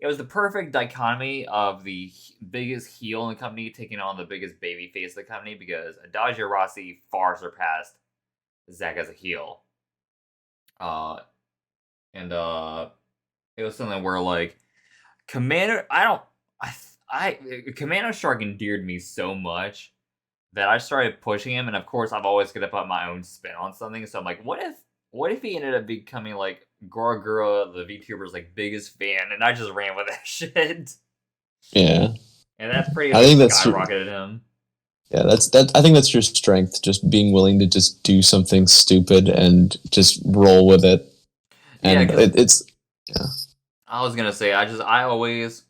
it was the perfect dichotomy of the biggest heel in the company taking on the biggest baby face of the company, because Adagio Rossi far surpassed Zack as a heel. And it was something where like Commander, I Commando Shark endeared me so much that I started pushing him, and of course I've always got to put my own spin on something. So I'm like, what if he ended up becoming like Gorgura, the VTuber's like biggest fan, and I just ran with that shit. Yeah. And that's pretty. I think that's skyrocketed him. Yeah, I think that's your strength, just being willing to just do something stupid and just roll with it. And it's. Yeah. I was gonna say, I always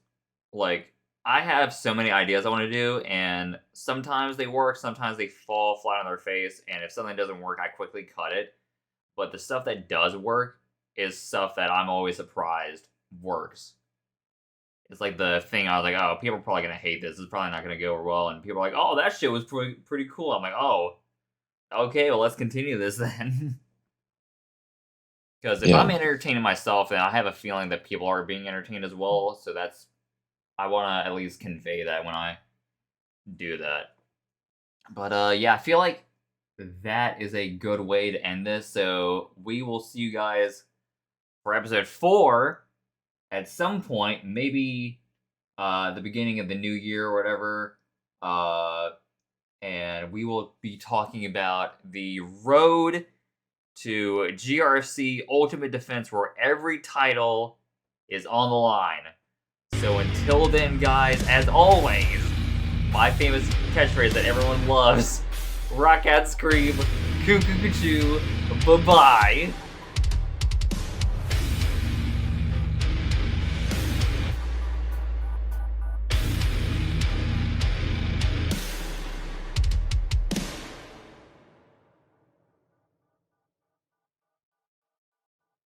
like. I have so many ideas I want to do, and sometimes they work, sometimes they fall flat on their face, and if something doesn't work, I quickly cut it. But the stuff that does work is stuff that I'm always surprised works. It's like the thing I was like, oh, people are probably going to hate this. It's probably not going to go over well, and people are like, oh, that shit was pretty cool. I'm like, oh, okay, well, let's continue this then. Because if I'm entertaining myself, then I have a feeling that people are being entertained as well, so that's... I want to at least convey that when I do that. But yeah, I feel like that is a good way to end this. So we will see you guys for episode 4 at some point, maybe the beginning of the new year or whatever. And we will be talking about the road to GRFC Ultimate Defense, where every title is on the line. So until then, guys, as always, my famous catchphrase that everyone loves, rock out, scream, cuckoo, bye-bye.